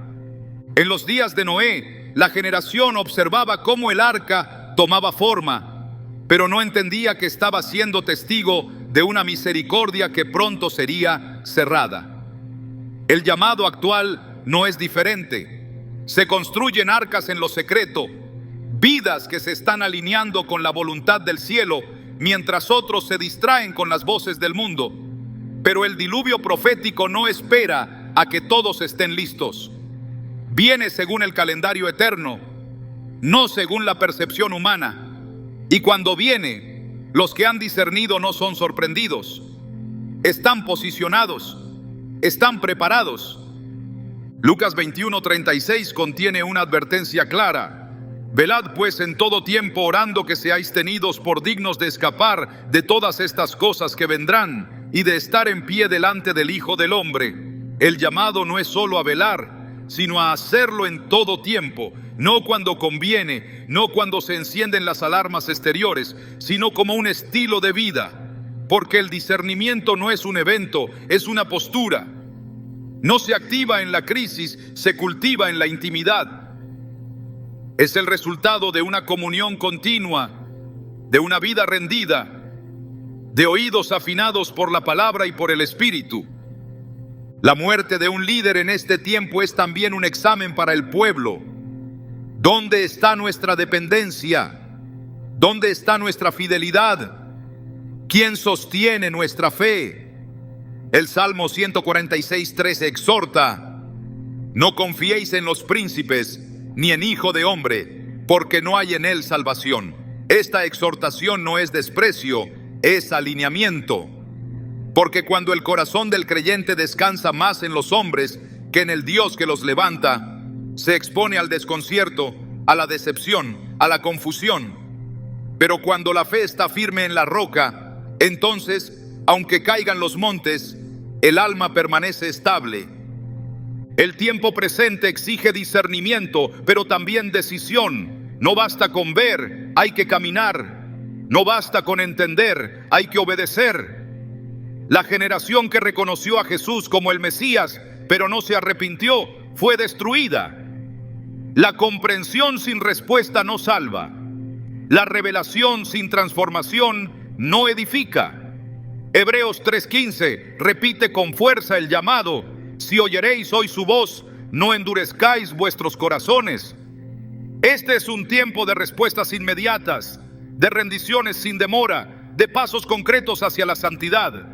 En los días de Noé, la generación observaba cómo el arca tomaba forma, pero no entendía que estaba siendo testigo de una misericordia que pronto sería cerrada. El llamado actual no es diferente. Se construyen arcas en lo secreto, vidas que se están alineando con la voluntad del cielo, mientras otros se distraen con las voces del mundo. Pero el diluvio profético no espera a que todos estén listos. Viene según el calendario eterno, no según la percepción humana. Y cuando viene, los que han discernido no son sorprendidos. Están posicionados, están preparados. Lucas 21:36 contiene una advertencia clara. Velad pues en todo tiempo orando que seáis tenidos por dignos de escapar de todas estas cosas que vendrán y de estar en pie delante del Hijo del Hombre. El llamado no es solo a velar, sino a hacerlo en todo tiempo, no cuando conviene, no cuando se encienden las alarmas exteriores, sino como un estilo de vida, porque el discernimiento no es un evento, es una postura. No se activa en la crisis, se cultiva en la intimidad. Es el resultado de una comunión continua, de una vida rendida, de oídos afinados por la palabra y por el Espíritu. La muerte de un líder en este tiempo es también un examen para el pueblo. ¿Dónde está nuestra dependencia? ¿Dónde está nuestra fidelidad? ¿Quién sostiene nuestra fe? El Salmo 146:13 exhorta: no confiéis en los príncipes, ni en hijo de hombre, porque no hay en él salvación. Esta exhortación no es desprecio, es alineamiento. Porque cuando el corazón del creyente descansa más en los hombres que en el Dios que los levanta, se expone al desconcierto, a la decepción, a la confusión. Pero cuando la fe está firme en la roca, entonces, aunque caigan los montes, el alma permanece estable. El tiempo presente exige discernimiento, pero también decisión. No basta con ver, hay que caminar. No basta con entender, hay que obedecer. La generación que reconoció a Jesús como el Mesías, pero no se arrepintió, fue destruida. La comprensión sin respuesta no salva. La revelación sin transformación no edifica. Hebreos 3:15 repite con fuerza el llamado: si oyeréis hoy su voz, no endurezcáis vuestros corazones. Este es un tiempo de respuestas inmediatas, de rendiciones sin demora, de pasos concretos hacia la santidad.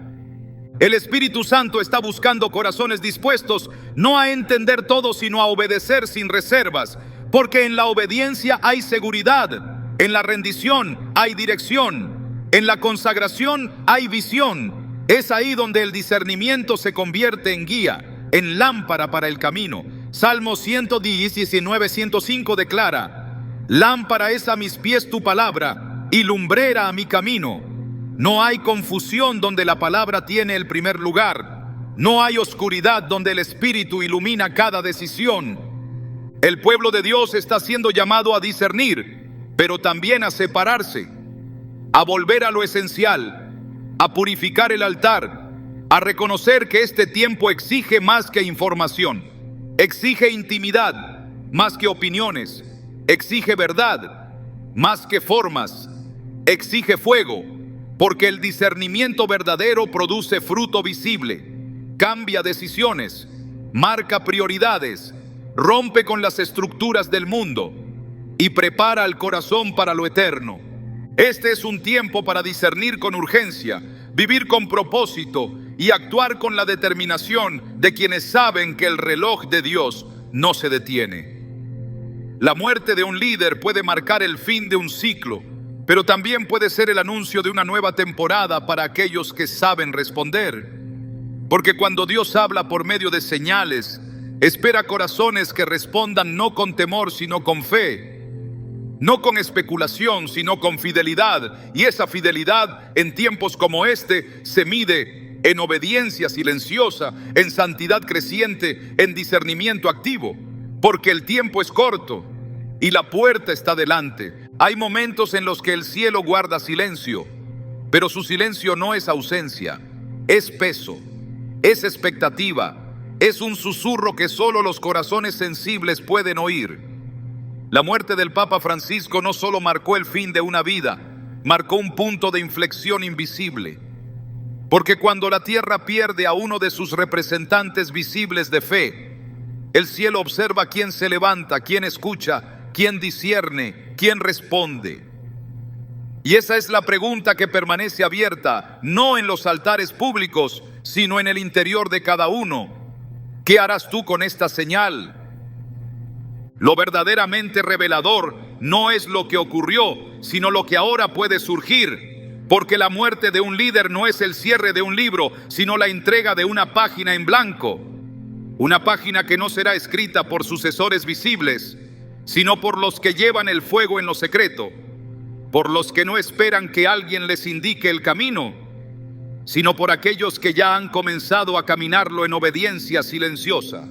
El Espíritu Santo está buscando corazones dispuestos no a entender todo, sino a obedecer sin reservas, porque en la obediencia hay seguridad, en la rendición hay dirección, en la consagración hay visión. Es ahí donde el discernimiento se convierte en guía, en lámpara para el camino. Salmo 119:105 declara: lámpara es a mis pies tu palabra y lumbrera a mi camino. No hay confusión donde la palabra tiene el primer lugar. No hay oscuridad donde el Espíritu ilumina cada decisión. El pueblo de Dios está siendo llamado a discernir, pero también a separarse, a volver a lo esencial, a purificar el altar, a reconocer que este tiempo exige más que información, exige intimidad más que opiniones, exige verdad más que formas, exige fuego, porque el discernimiento verdadero produce fruto visible, cambia decisiones, marca prioridades, rompe con las estructuras del mundo y prepara el corazón para lo eterno. Este es un tiempo para discernir con urgencia, vivir con propósito y actuar con la determinación de quienes saben que el reloj de Dios no se detiene. La muerte de un líder puede marcar el fin de un ciclo, pero también puede ser el anuncio de una nueva temporada para aquellos que saben responder. Porque cuando Dios habla por medio de señales, espera corazones que respondan no con temor, sino con fe, no con especulación, sino con fidelidad. Y esa fidelidad en tiempos como este se mide en obediencia silenciosa, en santidad creciente, en discernimiento activo, porque el tiempo es corto y la puerta está delante. Hay momentos en los que el cielo guarda silencio, pero su silencio no es ausencia, es peso, es expectativa, es un susurro que solo los corazones sensibles pueden oír. La muerte del Papa Francisco no solo marcó el fin de una vida, marcó un punto de inflexión invisible. Porque cuando la tierra pierde a uno de sus representantes visibles de fe, el cielo observa quién se levanta, quién escucha, quién discierne, quién responde. Y esa es la pregunta que permanece abierta, no en los altares públicos, sino en el interior de cada uno. ¿Qué harás tú con esta señal? Lo verdaderamente revelador no es lo que ocurrió, sino lo que ahora puede surgir, porque la muerte de un líder no es el cierre de un libro, sino la entrega de una página en blanco, una página que no será escrita por sucesores visibles, sino por los que llevan el fuego en lo secreto, por los que no esperan que alguien les indique el camino, sino por aquellos que ya han comenzado a caminarlo en obediencia silenciosa.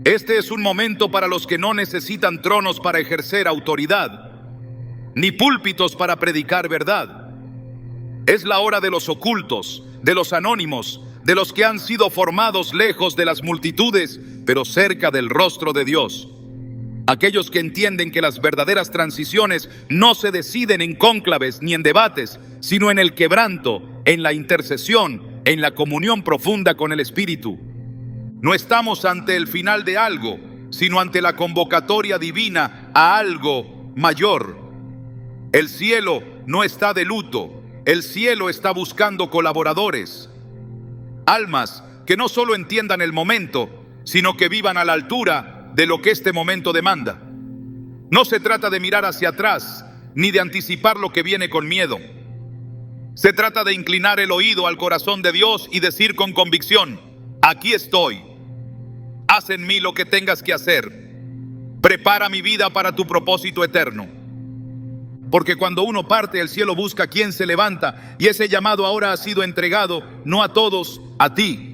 Este es un momento para los que no necesitan tronos para ejercer autoridad, ni púlpitos para predicar verdad. Es la hora de los ocultos, de los anónimos, de los que han sido formados lejos de las multitudes, pero cerca del rostro de Dios. Aquellos que entienden que las verdaderas transiciones no se deciden en cónclaves ni en debates, sino en el quebranto, en la intercesión, en la comunión profunda con el Espíritu. No estamos ante el final de algo, sino ante la convocatoria divina a algo mayor. El cielo no está de luto, el cielo está buscando colaboradores, almas que no solo entiendan el momento, sino que vivan a la altura de lo que este momento demanda. No se trata de mirar hacia atrás, ni de anticipar lo que viene con miedo. Se trata de inclinar el oído al corazón de Dios y decir con convicción: aquí estoy, haz en mí lo que tengas que hacer, prepara mi vida para tu propósito eterno. Porque cuando uno parte, el cielo busca quien se levanta, y ese llamado ahora ha sido entregado no a todos, a ti.